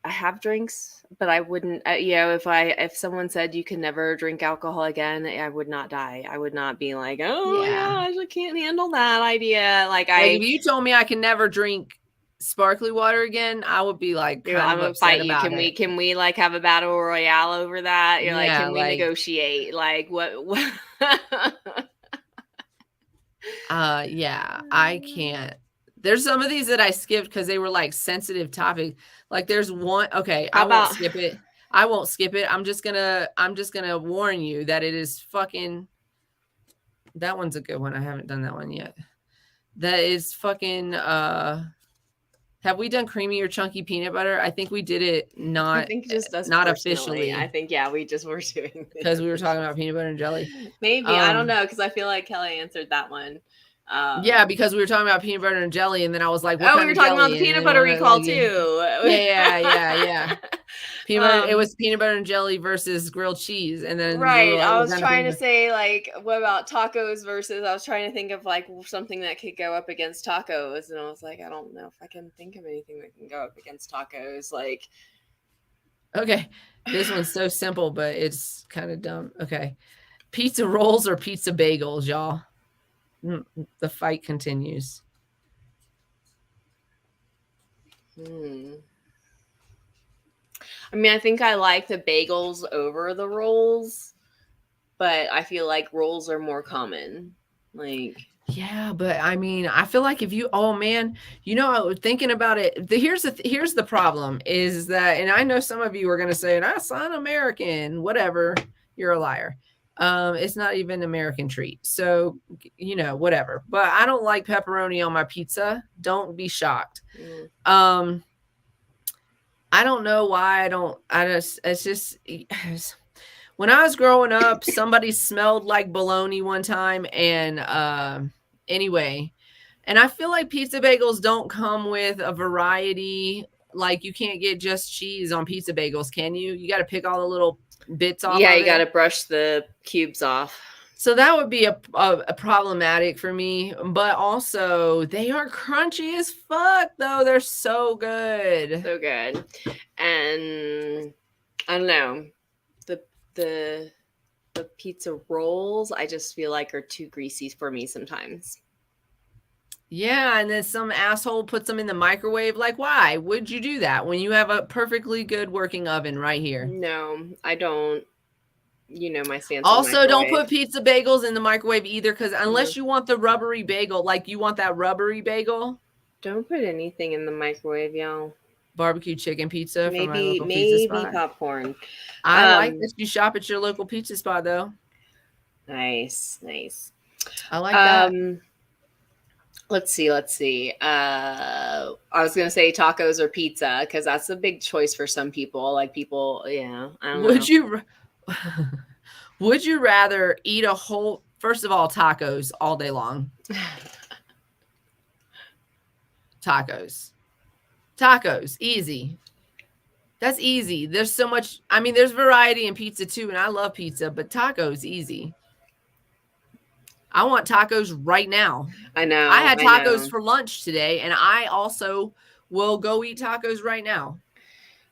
have drinks, but I wouldn't, if someone said you can never drink alcohol again, I would not die. I would not be like, oh yeah, I can't handle that idea. Like if you told me I can never drink sparkly water again, I would be like, I'm gonna fight you. Can we like have a battle royale over that? You're like, can we negotiate? Like what? Yeah, I can't. There's some of these that I skipped because they were like sensitive topics. Like there's one. Okay, I won't skip it. I'm just gonna warn you that it is fucking. That one's a good one. I haven't done that one yet. That is fucking. Have we done creamy or chunky peanut butter? I think we did it. Not officially. I think we just were doing because we were talking about peanut butter and jelly. Maybe I don't know because I feel like Kelly answered that one. Yeah, because we were talking about peanut butter and jelly, and then I was like, we were talking about the peanut butter recall too. Yeah. Peanut butter, it was peanut butter and jelly versus grilled cheese, and then I was trying to say like, what about tacos versus? I was trying to think of like something that could go up against tacos, and I was like, I don't know if I can think of anything that can go up against tacos. Like, okay, this one's so simple, but it's kind of dumb. Okay, pizza rolls or pizza bagels, y'all. The fight continues. I mean, I think I like the bagels over the rolls, but I feel like rolls are more common. Like, yeah, but I mean, I feel like if you, thinking about it, here's the problem is that, and I know some of you are going to say, that's un-American, whatever, you're a liar. It's not even an American treat. So, whatever. But I don't like pepperoni on my pizza. Don't be shocked. I don't know why it's just, when I was growing up, somebody smelled like bologna one time. And anyway, and I feel like pizza bagels don't come with a variety. Like you can't get just cheese on pizza bagels, can you? You got to pick all the little bits off. Yeah, you got to brush the cubes off. So that would be a problematic for me, but also they are crunchy as fuck though. They're so good. So good. And I don't know, the pizza rolls I just feel like are too greasy for me sometimes. Yeah, and then some asshole puts them in the microwave. Like, why would you do that when you have a perfectly good working oven right here? No, I don't. My stance. Also, don't put pizza bagels in the microwave either, because unless you want the rubbery bagel, like you want that rubbery bagel. Don't put anything in the microwave, y'all. Barbecue chicken pizza. Maybe popcorn. I like that you shop at your local pizza spot, though. Nice. I like that. Let's see. I was gonna say tacos or pizza because that's a big choice for some people. Like people, I don't know. Would you rather eat a whole? First of all, tacos all day long. Tacos, easy. That's easy. There's so much. I mean, there's variety in pizza too, and I love pizza, but tacos easy. I want tacos right now. I know. I had tacos for lunch today, and I also will go eat tacos right now.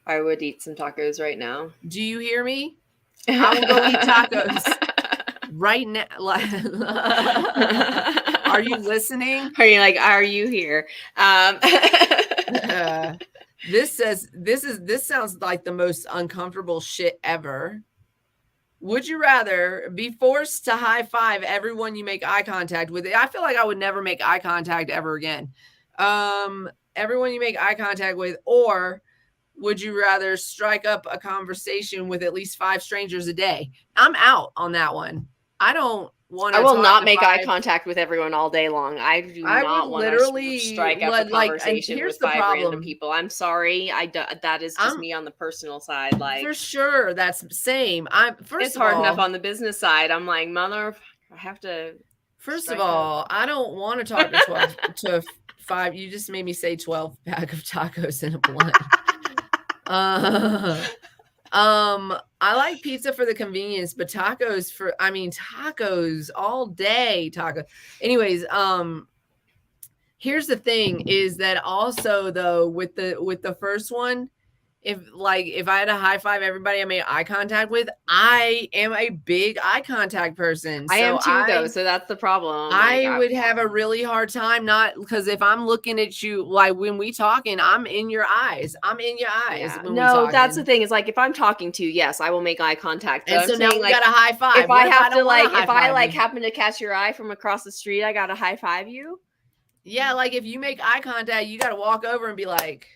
I would eat some tacos right now. Do you hear me? I will go eat tacos right now. Are you listening? Are you like, are you here? This sounds like the most uncomfortable shit ever. Would you rather be forced to high five everyone you make eye contact with? I feel like I would never make eye contact ever again. Everyone you make eye contact with, or would you rather strike up a conversation with at least 5 strangers a day? I'm out on that one. I don't want to. I will not make eye contact with everyone all day long. I do not want to strike up a conversation with 5 random people. I'm sorry. That is just me on the personal side. Like, for sure, that's the same. It's hard enough on the business side. I'm like, mother, I have to. First of all, I don't want to talk to 12 to 5. You just made me say 12 pack of tacos in a blunt. I like pizza for the convenience, but tacos all day taco. Anyways, here's the thing is that also though, with the first one, if I had to high five everybody I made eye contact with, I am a big eye contact person. I am too, though. So that's the problem. I would have a really hard time, not because if I'm looking at you, like when we talking, I'm in your eyes. I'm in your eyes. Yeah. No, that's the thing. Is like if I'm talking to you, yes, I will make eye contact. And so now we got a high five. If I have to like, if I happen to catch your eye from across the street, I got to high five you. Yeah, like if you make eye contact, you got to walk over and be like,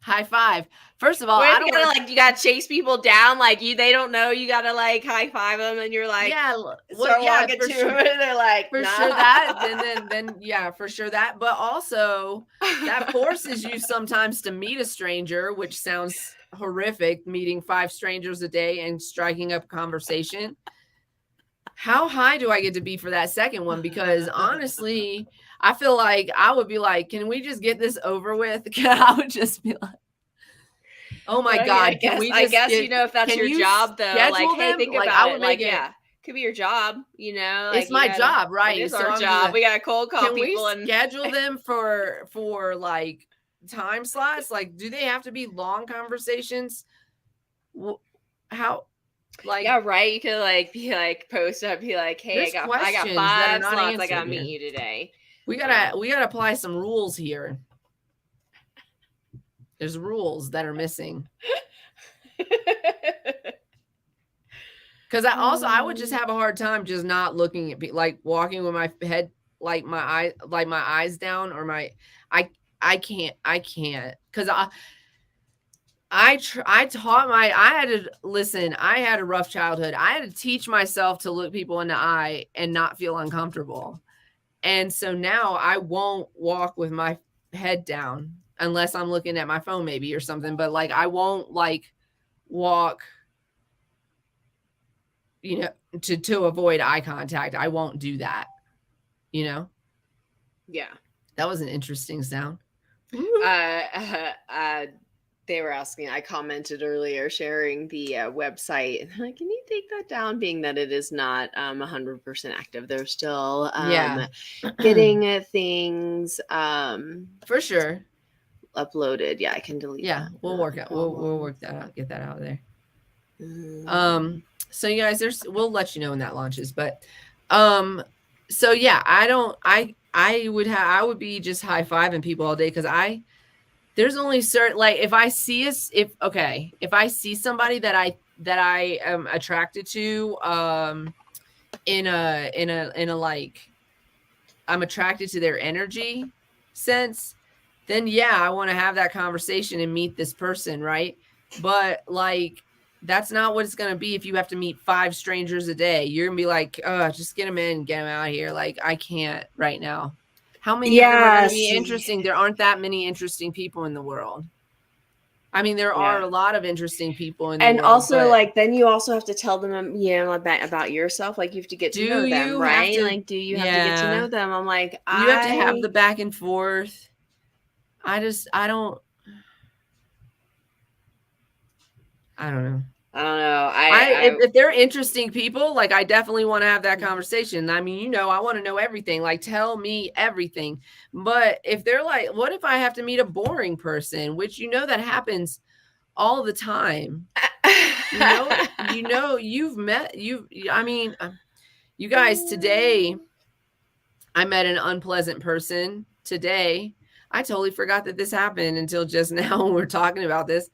high five. First of all, I don't gotta, you gotta chase people down. Like they don't know. You gotta like high five them, and you're like, walking to them, and they're like, for sure that. Then yeah, for sure that. But also that forces you sometimes to meet a stranger, which sounds horrific. Meeting 5 strangers a day and striking up conversation. How high do I get to be for that second one? Because honestly, I feel like I would be like, can we just get this over with? I would just be like, oh my God. I guess if that's your job though, like, hey, think about it. Like, yeah, could be your job, It's my job, right? It's our job. We got to cold call people and schedule them for like time slots. Like, do they have to be long conversations? How? Like, yeah, right. You could like be like post up, be like, hey, I got 5 slots. I gotta meet you today. We gotta apply some rules here. There's rules that are missing. Because I would just have a hard time just not looking at people, like walking with my head, like my eyes down, or I can't because I had a rough childhood. I had to teach myself to look people in the eye and not feel uncomfortable. And so now I won't walk with my head down unless I'm looking at my phone maybe or something. But like, I won't like walk, to avoid eye contact. I won't do that, Yeah. That was an interesting sound. They were asking, I commented earlier, sharing the website. Like, can you take that down, being that it is not 100% active? They're still getting things for sure uploaded. Yeah, I can delete. Yeah, we'll work that out. Get that out of there. So you guys, we'll let you know when that launches. But so yeah, I would be just high fiving people all day because there's only certain, like, if I see somebody that I am attracted to, in a like, I'm attracted to their energy sense, then yeah, I want to have that conversation and meet this person, right? But like, that's not what it's going to be if you have to meet 5 strangers a day. You're going to be like, just get them in, get them out of here. Like, I can't right now. How many are going to be interesting? There aren't that many interesting people in the world. I mean, there are a lot of interesting people in the world. And also, like, then you also have to tell them, about yourself. Like, you have to get to know them, right? Do you have to get to know them? I'm like, you have to have the back and forth. I don't. I don't know. If they're interesting people, like I definitely want to have that conversation. I mean, I want to know everything. Like, tell me everything. But if they're like, what if I have to meet a boring person, which that happens all the time. You guys, today I met an unpleasant person today. I totally forgot that this happened until just now when we're talking about this.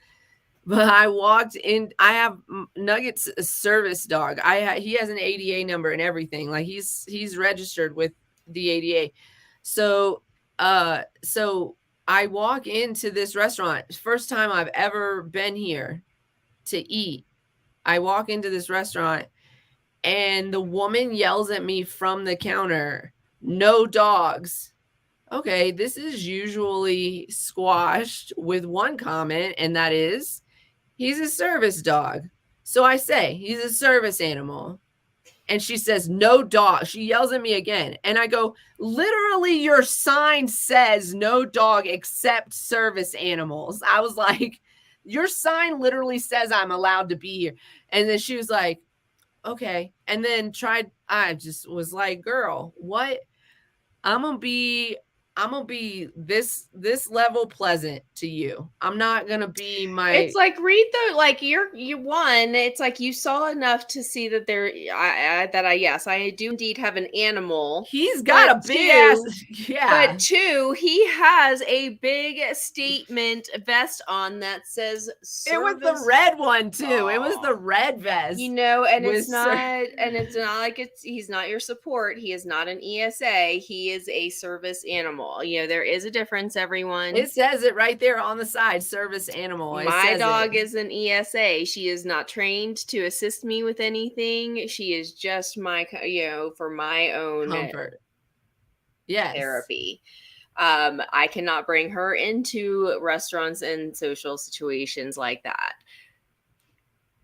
But I walked in. I have Nugget's service dog. He has an ADA number and everything. Like he's registered with the ADA. So I walk into this restaurant. First time I've ever been here to eat. I walk into this restaurant and the woman yells at me from the counter, "No dogs." Okay, this is usually squashed with one comment, and that is, he's a service dog. So I say, he's a service animal. And she says, "No dog." She yells at me again. And I go, literally, your sign says no dog except service animals. I was like, your sign literally says I'm allowed to be here. And then she was like, okay. And then I just was like, girl, what? I'm going to be this level pleasant to you. I'm not going to be it's like, it's like you saw enough to see that I do indeed have an animal. He's got a big ass. Yeah. But two, he has a big statement vest on that says service. It was the red one too. It was the red vest. And it's not like he's not your support. He is not an ESA. He is a service animal. There is a difference, everyone. It says it right there on the side, service animal. My dog is an ESA. She is not trained to assist me with anything. She is just for my own comfort. Therapy. I cannot bring her into restaurants and social situations like that.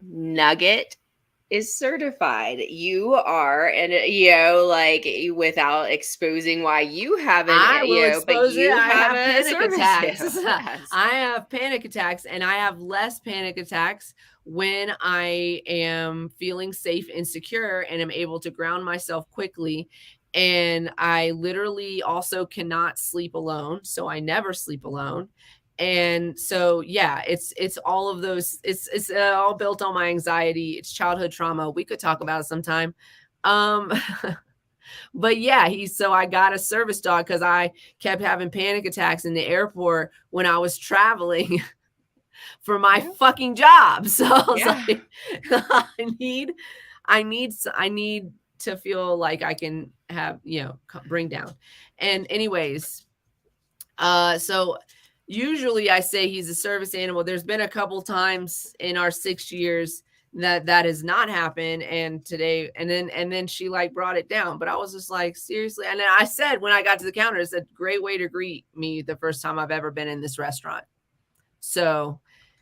Nugget is certified. You are, and without exposing why you haven't. I will expose it. I have panic attacks. Yes. I have panic attacks, and I have less panic attacks when I am feeling safe and secure, and am able to ground myself quickly. And I literally also cannot sleep alone, so I never sleep alone. And so, yeah, it's all of those. It's all built on my anxiety. It's childhood trauma. We could talk about it sometime. But yeah, so I got a service dog because I kept having panic attacks in the airport when I was traveling for my fucking job. So I was like, I need to feel like I can have, bring down. And anyways, so usually I say he's a service animal. There's been a couple times in our 6 years that has not happened. And today, and then she brought it down, but I was just like, seriously. And then I said, when I got to the counter, it's a great way to greet me the first time I've ever been in this restaurant. So,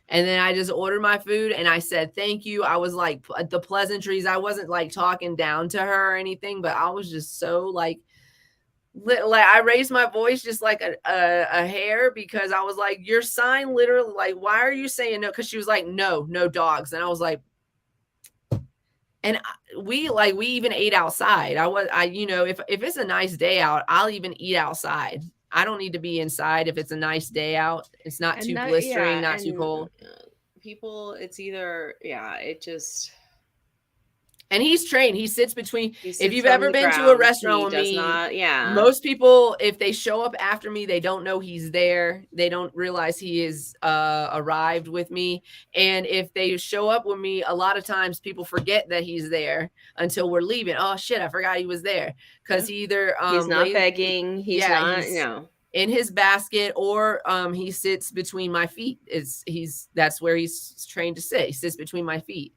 and then I just ordered my food and I said, thank you. I was like the pleasantries. I wasn't talking down to her or anything, but I was just so I raised my voice just like a hair, because I was like, your sign literally, why are you saying no? Because she was like, no dogs. And I was like, and we even ate outside. If it's a nice day out, I'll even eat outside. I don't need to be inside if it's a nice day out. It's not too blistering, not too cold. People, it's either, and he's trained. He sits between. If you've ever been to a restaurant with me, most people, if they show up after me, they don't know he's there. They don't realize he is arrived with me. And if they show up with me, a lot of times people forget that he's there until we're leaving. Oh shit, I forgot he was there, because he either he's not begging. He's in his basket, or he sits between my feet. That's where he's trained to sit. He sits between my feet.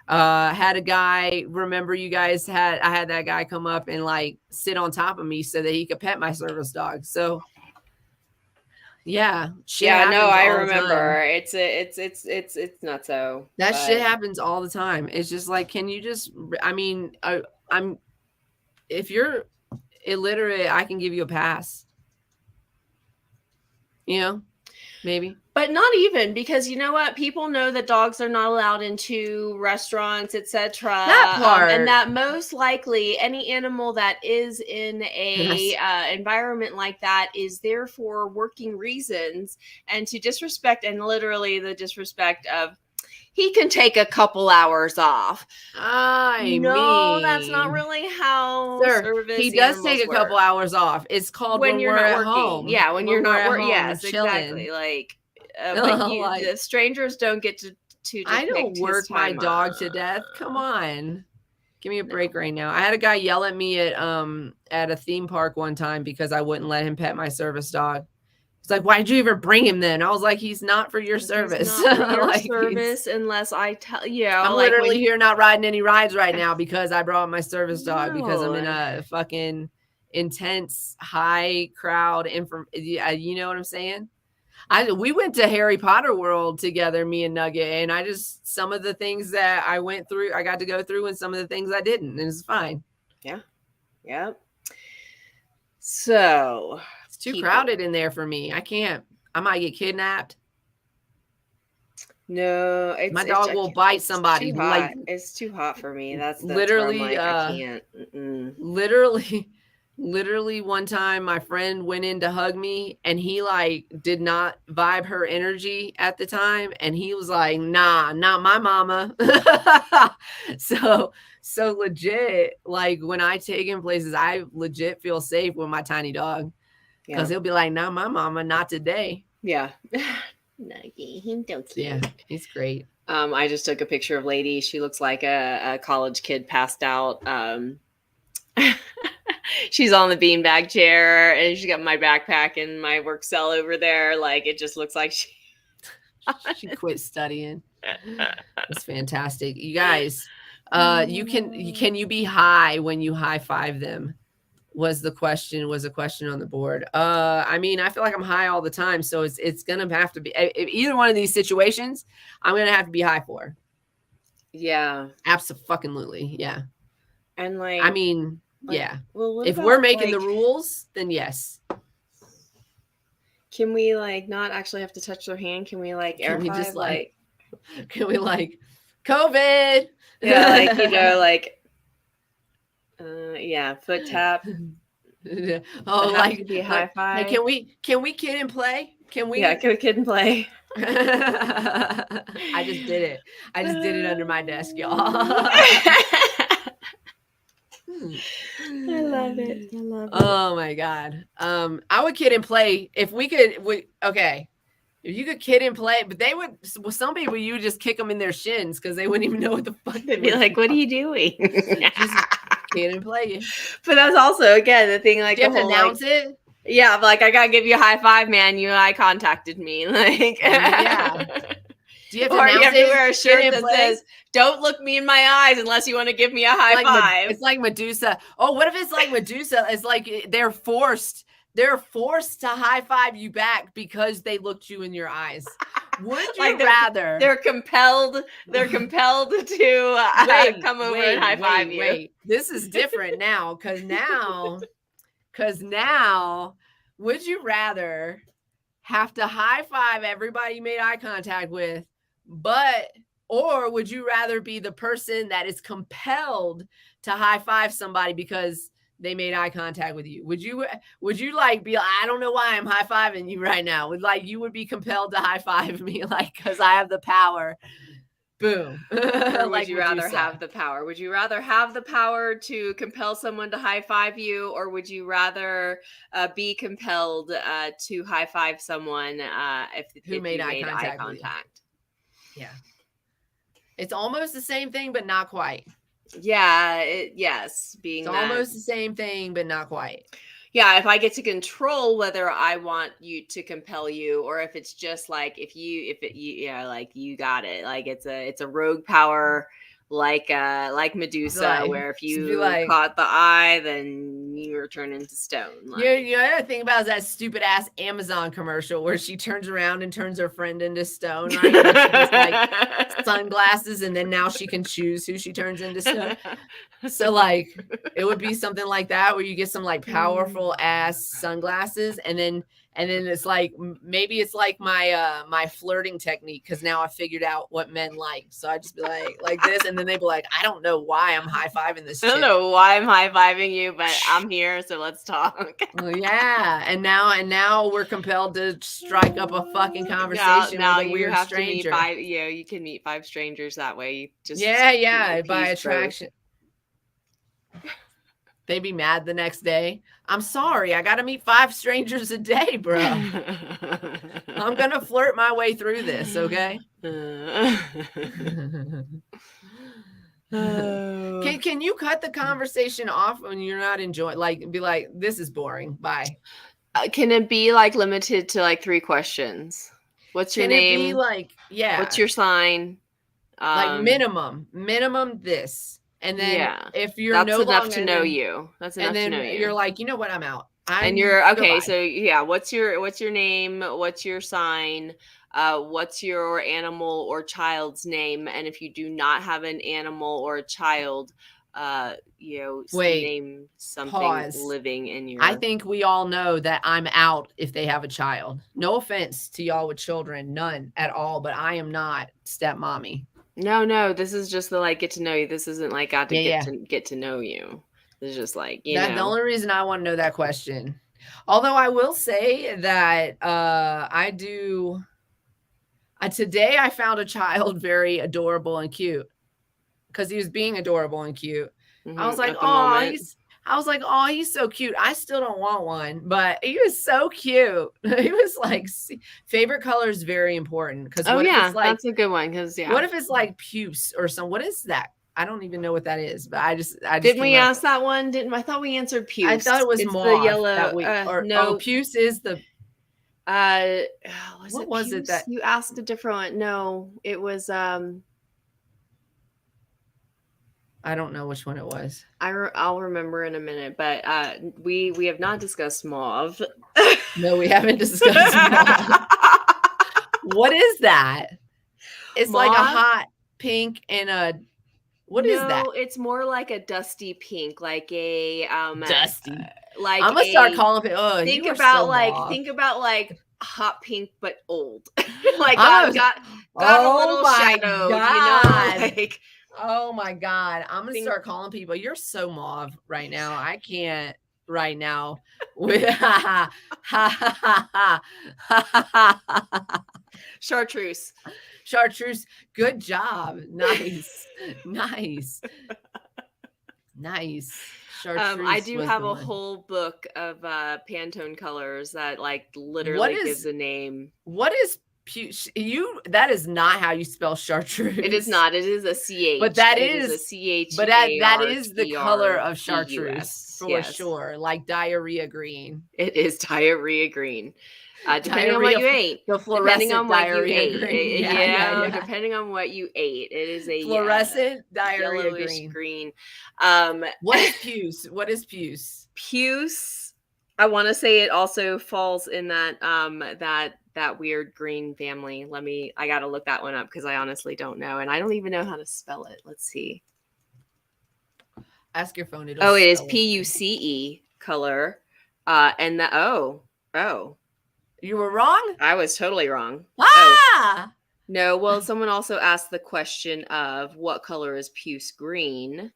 Had a guy, remember you guys I had that guy come up and sit on top of me so that he could pet my service dog. So yeah. I remember. It's not so. Shit happens all the time. It's just can you just, if you're illiterate, I can give you a pass, maybe. But not even, because you know what? People know that dogs are not allowed into restaurants, etc. That part. And that most likely any animal that is in a environment like that is there for working reasons, and to disrespect, and literally the disrespect of, he can take a couple hours off. That's not really how service. He does take a couple hours off. It's called when you're not working. Home. Yeah, when you're not working. Yes, exactly. Like, but the strangers don't get to. I don't work my dog to death. Come on, give me a break right now. I had a guy yell at me at a theme park one time because I wouldn't let him pet my service dog. It's like, why'd you even bring him then? I was like, he's not for your service. He's not for your service unless I tell you. I'm like, literally here not riding any rides right now because I brought my service dog because I'm in a fucking intense high crowd. You know what I'm saying? We went to Harry Potter World together, me and Nugget, and some of the things that I went through, I got to go through, and some of the things I didn't, and it's fine. Yeah. Yep. So it's too crowded in there for me. I can't. I might get kidnapped. No, my dog will bite somebody. It's too hot for me. That's literally. I can't. Literally one time my friend went in to hug me and he like did not vibe her energy at the time. And he was like, nah, not my mama. So legit, like when I take him places, I legit feel safe with my tiny dog because he'll be like, nah, my mama, not today. Yeah. Yeah, he's great. I just took a picture of Lady. She looks like a college kid passed out. She's on the beanbag chair and she's got my backpack and my work cell over there. Like, it just looks like she quit studying. It's fantastic. You guys, can you be high when you high five them? Was a question on the board. I mean, I feel like I'm high all the time. So it's going to have to be either one of these situations. I'm going to have to be high for. Yeah. Absolutely. Yeah. And like, I mean, yeah. Well, if we're making the rules, then yes. Can we like not actually have to touch their hand? Can we like air five? Like, can we like COVID? Yeah, like, you know, like yeah, foot tap. Oh, like be high five. Hey, can we kid and play? Can we? Yeah, can we kid and play? I just did it. I just did it under my desk, y'all. I love it. Oh my God. I would kid and play if we could. Okay. If you could kid and play, but some people, you would just kick them in their shins because they wouldn't even know what the fuck. They'd be like, what are you doing? Just kid and play. But that's also, again, the thing, like, do you have to announce it? Yeah, like, I gotta give you a high five, man. You eye contacted me. Like, yeah. Do you have to or you have to wear a shirt that says, don't look me in my eyes unless you want to give me a high five. It's like Medusa. Oh, what if it's like Medusa? It's like they're forced to high five you back because they looked you in your eyes. Would you rather? They're compelled to come over and high five you. Wait. This is different now because now, would you rather have to high five everybody you made eye contact with, or would you rather be the person that is compelled to high five somebody because they made eye contact with you? Would you like be like, I don't know why I'm high fiving you right now? You would be compelled to high five me, like, because I have the power. Boom. Or would you rather have the power? Would you rather have the power to compel someone to high five you, or would you rather be compelled to high five someone if you made eye contact? Yeah. It's almost the same thing, but not quite. Yeah. Yes. It's almost the same thing, but not quite. Yeah, if I get to control whether I want you to compel you, or if it's just like like you got it, like it's a rogue power, like Medusa, where if you caught the eye, then you were turned into stone. Like. You know, the other thing about that stupid ass Amazon commercial where she turns around and turns her friend into stone, right? She has, like, sunglasses, and then now she can choose who she turns into stone. So like it would be something like that where you get some like powerful ass sunglasses, and then And then it's like, maybe it's like my my flirting technique, because now I figured out what men like. So I just be like this, and then they be like, I don't know why I'm high-fiving this chick. I don't know why I'm high-fiving you, but I'm here, so let's talk. Well, yeah, and now we're compelled to strike up a fucking conversation with a weird stranger. You can meet 5 strangers that way. You just by attraction. They be mad the next day. I'm sorry, I got to meet 5 strangers a day, bro. I'm going to flirt my way through this, okay? Can you cut the conversation off when you're not enjoying, like, be like, this is boring, bye? Can it be like limited to like 3 questions? What's your name? Can it be like, what's your sign? Like minimum this. And then if you're that's enough to know you. That's enough to know you. You're like, you know what, I'm out. And you're okay. So what's your name? What's your sign? What's your animal or child's name? And if you do not have an animal or a child, name something living in your. I think we all know that I'm out if they have a child. No offense to y'all with children, none at all. But I am not stepmommy. No, this is just the like get to know you. This isn't like got to get to know you. It's just like the only reason I want to know that question. Although I will say that I do. Today I found a child very adorable and cute because he was being adorable and cute. Mm-hmm. I was like, oh, he's so cute. I still don't want one, but he was so cute. He was like, favorite color is very important because that's a good one. Because what if it's like puce or some? What is that? I don't even know what that is, but I just didn't we ask that one? I thought we answered puce. I thought it was more the yellow. No, puce is the. What was it that you asked a different one? No, it was I don't know which one it was. I'll remember in a minute, but we have not discussed mauve. No, we haven't discussed mauve. What is that? It's mauve? Like a hot pink and a what is that? No, it's more like a dusty pink, like a dusty. Like I'm gonna start calling it. Oh, think about like hot pink but old. Like got a little shadow. God. You know, like. Oh my God. I'm going to start calling people. You're so mauve right now. I can't right now. Chartreuse. Good job. Nice. Chartreuse. I do have a whole book of Pantone colors that like literally gives a name. What is that is not how you spell chartreuse. It is not. It is a CH. But that is a CH. But that is the color of chartreuse for sure. Like diarrhea green. It is diarrhea green. Depending on what you ate. The fluorescent diarrhea green. Yeah. Depending on what you ate. It is a fluorescent diarrhea green. What is puce? What is puce? Puce. I want to say it also falls in that that weird green family. I got to look that one up because I honestly don't know. And I don't even know how to spell it. Let's see. Ask your phone. It is PUCE color. And you were wrong? I was totally wrong. No. Well, someone also asked the question of what color is puce green?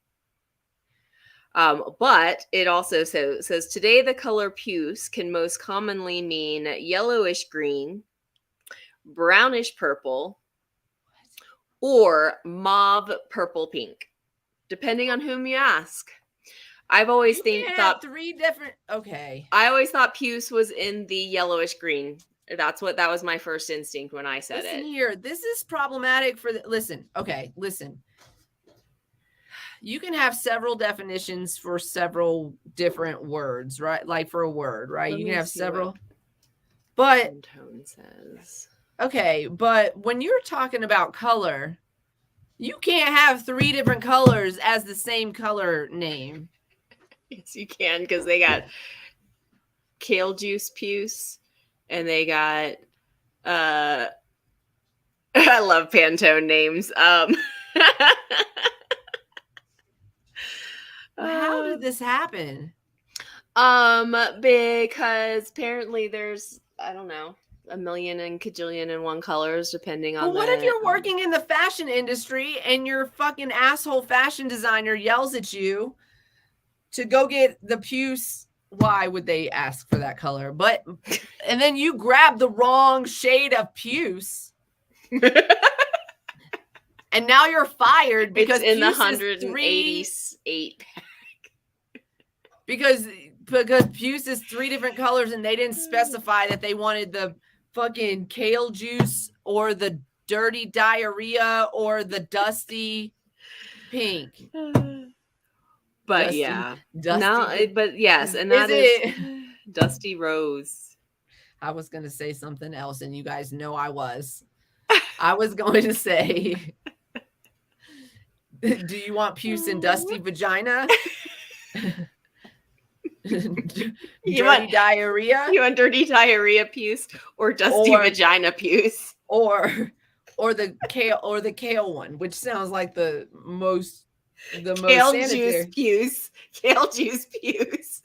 But it also says today the color puce can most commonly mean yellowish green, brownish purple, or mauve purple pink, depending on whom you ask. I've always thought 3 different. Okay. I always thought puce was in the yellowish green. That was my first instinct when I said listen it. Here, this is problematic for listen. You can have several definitions for several different words, right? Like for a word, right? You can have several. But Pantone says. Okay, but when you're talking about color, you can't have 3 different colors as the same color name. Yes, you can, because they got kale juice puce and they got I love Pantone names. How did this happen? Because apparently there's I don't know, a million and cajillion and one colors, depending on. Well, what if you're working in the fashion industry and your fucking asshole fashion designer yells at you to go get the puce? Why would they ask for that color? But and then you grab the wrong shade of puce. And now you're fired because it's in the 188 pack. Because puce is 3 different colors and they didn't specify that they wanted the fucking kale juice or the dirty diarrhea or the dusty pink. But Dusty, yeah. dusty. No, but yes, and that is Dusty Rose. I was going to say something else and you guys know I was going to say, do you want puce and dusty vagina? You want diarrhea? You want dirty diarrhea puce or dusty vagina puce? Or the kale one, which sounds like the most kale sanitary. Kale juice puce.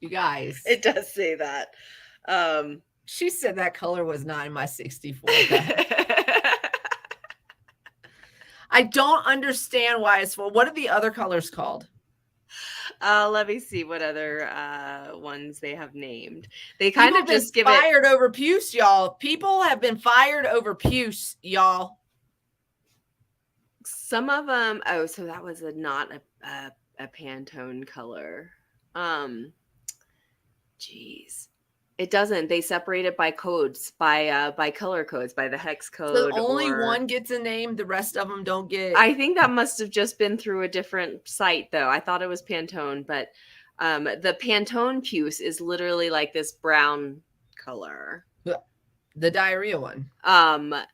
You guys. It does say that. She said that color was not in my 64. I don't understand why it's full. What are the other colors called? Let me see what other ones they have named. They kind of just give fired over puce, y'all. People have been fired over puce, y'all. Some of them. Oh, so that was not a Pantone color. Geez. It doesn't. They separate it by codes, by color codes, by the hex code. So only one gets a name. The rest of them don't get. I think that must have just been through a different site, though. I thought it was Pantone, but the Pantone puce is literally like this brown color. The diarrhea one. More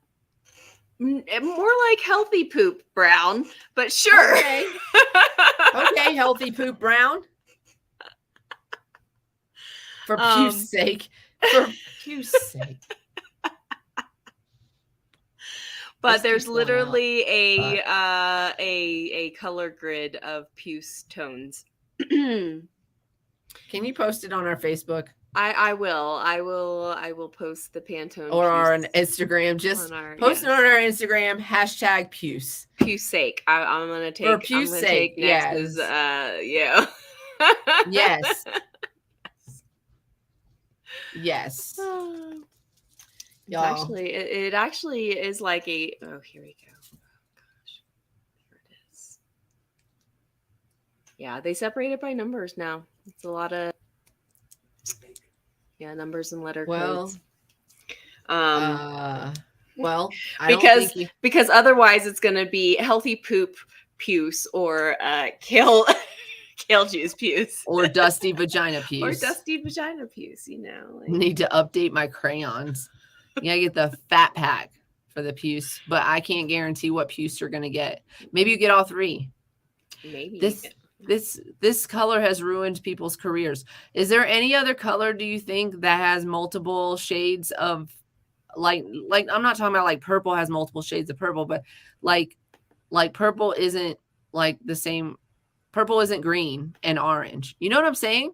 like healthy poop brown, but sure. Okay, okay, healthy poop brown. For puce's sake. For puce's sake. But there's literally a color grid of puce tones. Can you post it on our Facebook? I will post the Pantone or our Instagram. Just post it on our Instagram. # puce. Puce sake. I'm gonna take for puce sake. Yes. Yeah. Yes. Yes. Y'all. It actually is like a. Oh, here we go. Oh, gosh, here it is. Yeah, they separate it by numbers now. It's a lot of numbers and letter codes. Well, because otherwise it's going to be healthy poop puce or kale juice puce or dusty vagina puce or dusty vagina puce. You know, need to update my crayons. You gotta get the fat pack for the puce, but I can't guarantee what puce you're gonna get. Maybe you get all 3. Maybe this color has ruined people's careers. Is there any other color, do you think, that has multiple shades of like I'm not talking about like purple has multiple shades of purple, but like purple isn't like the same. Purple isn't green and orange. You know what I'm saying?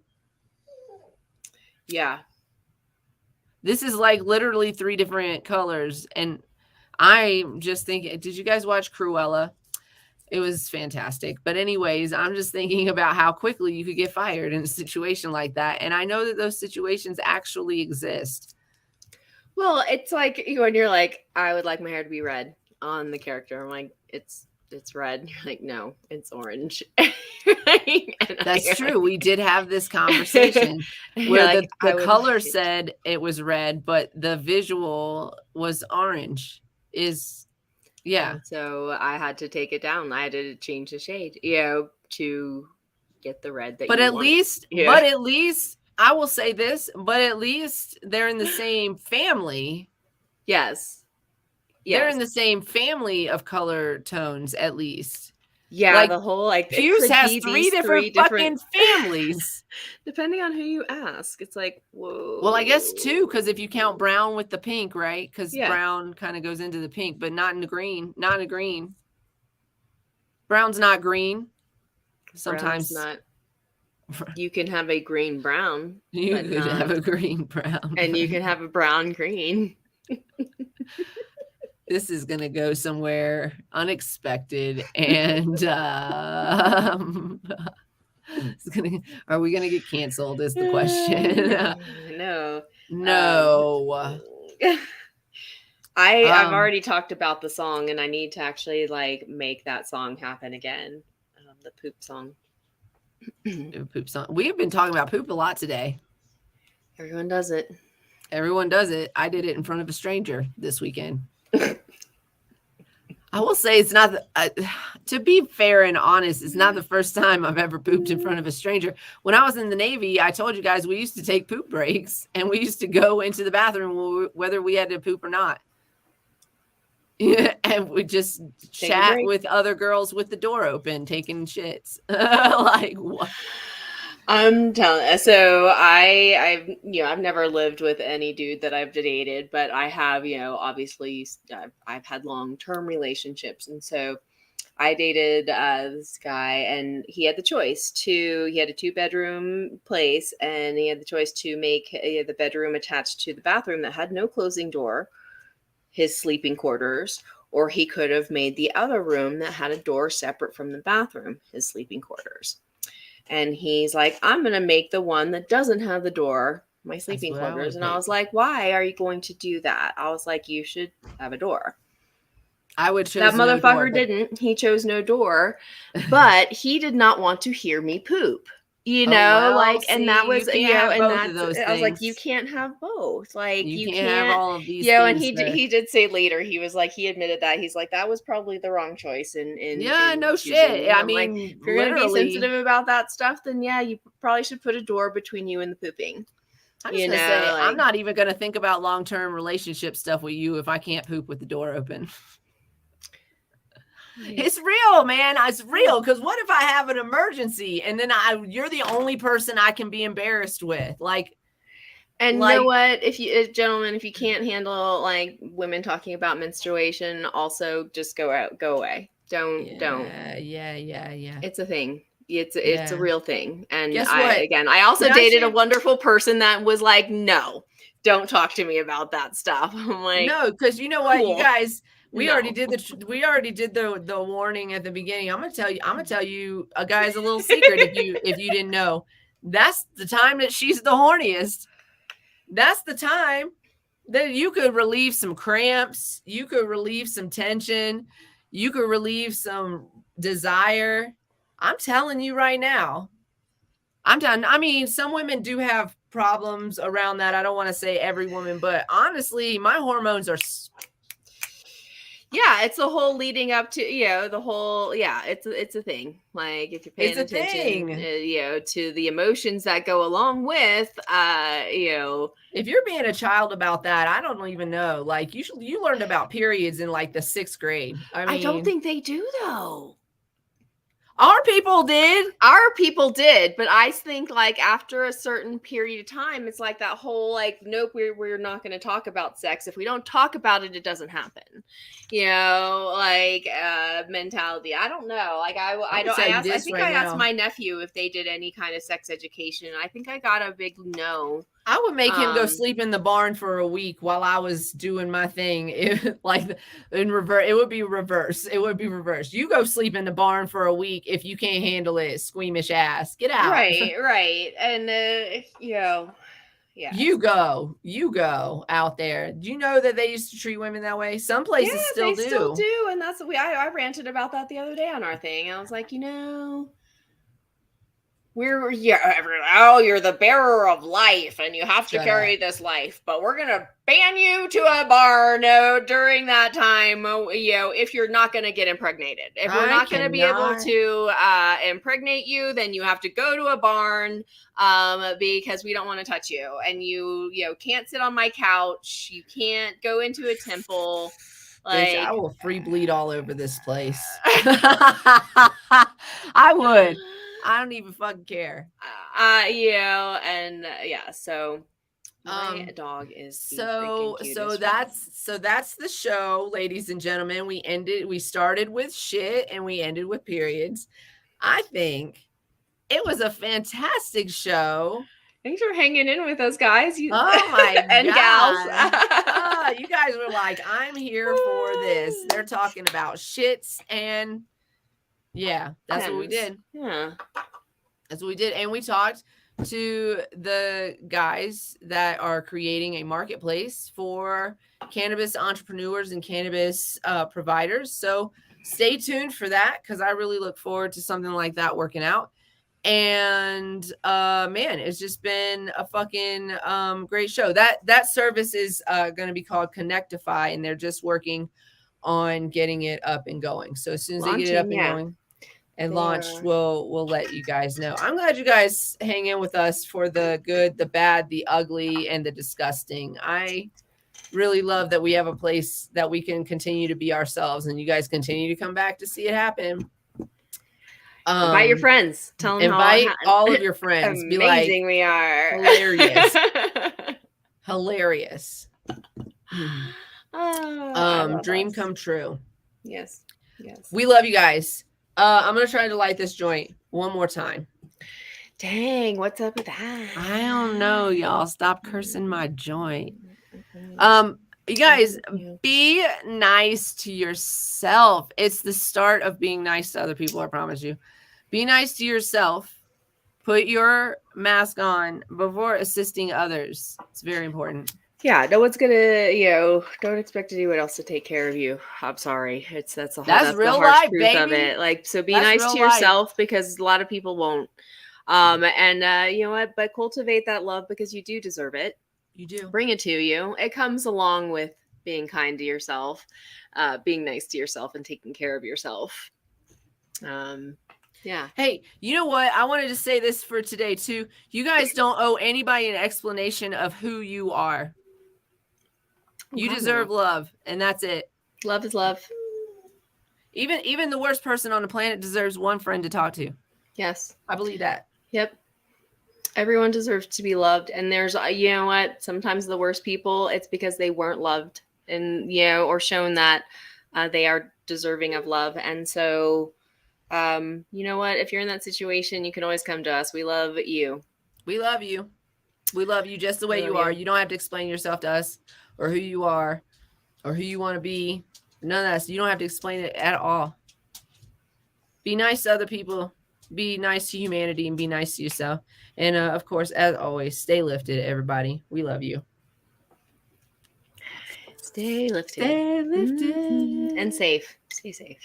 Yeah. This is like literally 3 different colors. And I'm just thinking, did you guys watch Cruella? It was fantastic. But anyways, I'm just thinking about how quickly you could get fired in a situation like that. And I know that those situations actually exist. Well, it's like when you're like, I would like my hair to be red on the character. I'm like, it's red. You're like, no, it's orange. That's true. We did have this conversation where the color said it was red, but the visual was orange. Yeah. So I had to take it down. I had to change the shade, to get the red that. But at least I will say this. But at least they're in the same family. Yes. They're in the same family of color tones, at least. Yeah, like, the whole puce has 3 different fucking families. Depending on who you ask, it's like, whoa. Well, I guess 2, because if you count brown with the pink, right? Because brown kind of goes into the pink, but not in the green. Not in the green. Brown's not green. Sometimes Brown's not. You can have a green brown. You could have a green brown. And you can have a brown green. This is going to go somewhere unexpected. And are we going to get canceled is the question. No. I've already talked about the song, and I need to actually like make that song happen again. The poop song. Poop song. We have been talking about poop a lot today. Everyone does it. Everyone does it. I did it in front of a stranger this weekend. I will say it's not, to be fair and honest, it's not the first time I've ever pooped in front of a stranger. When I was in the Navy, I told you guys we used to take poop breaks and we used to go into the bathroom whether we had to poop or not. Yeah, and we just chat with other girls with the door open, taking shits. Like what? I'm telling. So I've never lived with any dude that I've dated, but I have, obviously I've had long-term relationships, and so I dated this guy, and he had a 2-bedroom place, and he had the choice to make the bedroom attached to the bathroom that had no closing door, his sleeping quarters, or he could have made the other room that had a door separate from the bathroom, his sleeping quarters. And he's like, I'm going to make the one that doesn't have the door, my sleeping quarters. And I was like, why are you going to do that? I was like, you should have a door. I would choose that motherfucker didn't. He chose no door, but he did not want to hear me poop. And that was, and that's, I was like, you can't have both. Like, you can't have all of these. And he did say later, he was like, he admitted that he's like, that was probably the wrong choice. No shit. I mean, like, if you're going to be sensitive about that stuff, then yeah, you probably should put a door between you and the pooping. I'm just gonna say, I'm not even going to think about long-term relationship stuff with you if I can't poop with the door open. It's real, man. It's real. Because what if I have an emergency and then you're the only person I can be embarrassed with? And you know what? If you can't handle like women talking about menstruation, also just go away. Don't. Yeah. It's a thing. It's a real thing. And I also dated a wonderful person that was like, no, don't talk to me about that stuff. I'm like, no, because you know what, cool. You guys. We already did the warning at the beginning. I'm gonna tell you a guy's a little secret if you didn't know. That's the time that she's the horniest. That's the time that you could relieve some cramps, you could relieve some tension, you could relieve some desire. I'm telling you right now. I'm done. I mean, some women do have problems around that. I don't want to say every woman, but honestly, my hormones are. Yeah, it's the whole leading up to, it's a thing. Like if you're paying attention, to the emotions that go along with, if you're being a child about that, I don't even know. Like you learned about periods in like the 6th grade. I don't think they do though. Our people did, but I think like after a certain period of time, it's like that whole like, nope, we're not going to talk about sex. If we don't talk about it, it doesn't happen. Mentality. I don't know. Like I asked my nephew if they did any kind of sex education. I think I got a big no. I would make him go sleep in the barn for a week while I was doing my thing. In reverse, it would be reverse. You go sleep in the barn for a week if you can't handle it, squeamish ass. Get out. Right. And yeah. You go out there. Do you know that they used to treat women that way? Some places still do. And that's I ranted about that the other day on our thing. I was like, you're the bearer of life and you have to carry this life, but we're gonna ban you to a barn during that time. If you're not gonna get impregnated, if we're not gonna be able to impregnate you, then you have to go to a barn because we don't want to touch you, and you can't sit on my couch, you can't go into a temple. Like, I will free bleed all over this place. I would. I don't even fucking care. So my dog is so that's the show, ladies and gentlemen. We started with shit and we ended with periods. I think It was a fantastic show. Thanks for hanging in with us, guys. Oh my and God. gals. You guys were like, I'm here for this. They're talking about shits and that's what we did. Yeah. That's what we did. And we talked to the guys that are creating a marketplace for cannabis entrepreneurs and cannabis providers. So stay tuned for that, because I really look forward to something like that working out. And man, it's just been a fucking great show. That service is going to be called Connectify, and they're just working on getting it up and going. So as soon as they get it up and going and launched, we'll let you guys know. I'm glad you guys hang in with us for the good, the bad, the ugly, and the disgusting. I really love that we have a place that we can continue to be ourselves, and you guys continue to come back to see it happen. Invite your friends. Tell them invite all of your friends. Be like, amazing we are. Hilarious. Hilarious. Dream come true. Yes. We love you guys. I'm gonna try to light this joint one more time. Dang, what's up with that? I don't know, y'all. Stop cursing my joint. You guys, be nice to yourself. It's the start of being nice to other people, I promise you. Be nice to yourself. Put your mask on before assisting others. It's very important. Yeah, no one's gonna, don't expect anyone else to take care of you. I'm sorry. That's real the harsh life, truth baby. of it. Like, so be That's nice to yourself, because a lot of people won't. And you know what? But cultivate that love, because you do deserve it. You do. Bring it to you. It comes along with being kind to yourself, being nice to yourself, and taking care of yourself. Yeah. Hey, you know what? I wanted to say this for today too. You guys don't owe anybody an explanation of who you are. You deserve love, and that's it. Love is love. Even the worst person on the planet deserves one friend to talk to. Yes. I believe that. Yep. Everyone deserves to be loved. And there's, you know what? Sometimes the worst people, it's because they weren't loved and, or shown that they are deserving of love. And so, you know what? If you're in that situation, you can always come to us. We love you. We love you. We love you just the way you are. You don't have to explain yourself to us or who you are or who you want to be. None of that. So you don't have to explain it at all. Be nice to other people. Be nice to humanity, and be nice to yourself. And of course, as always, stay lifted, everybody. We love you. Stay lifted. Stay lifted. And safe. Stay safe.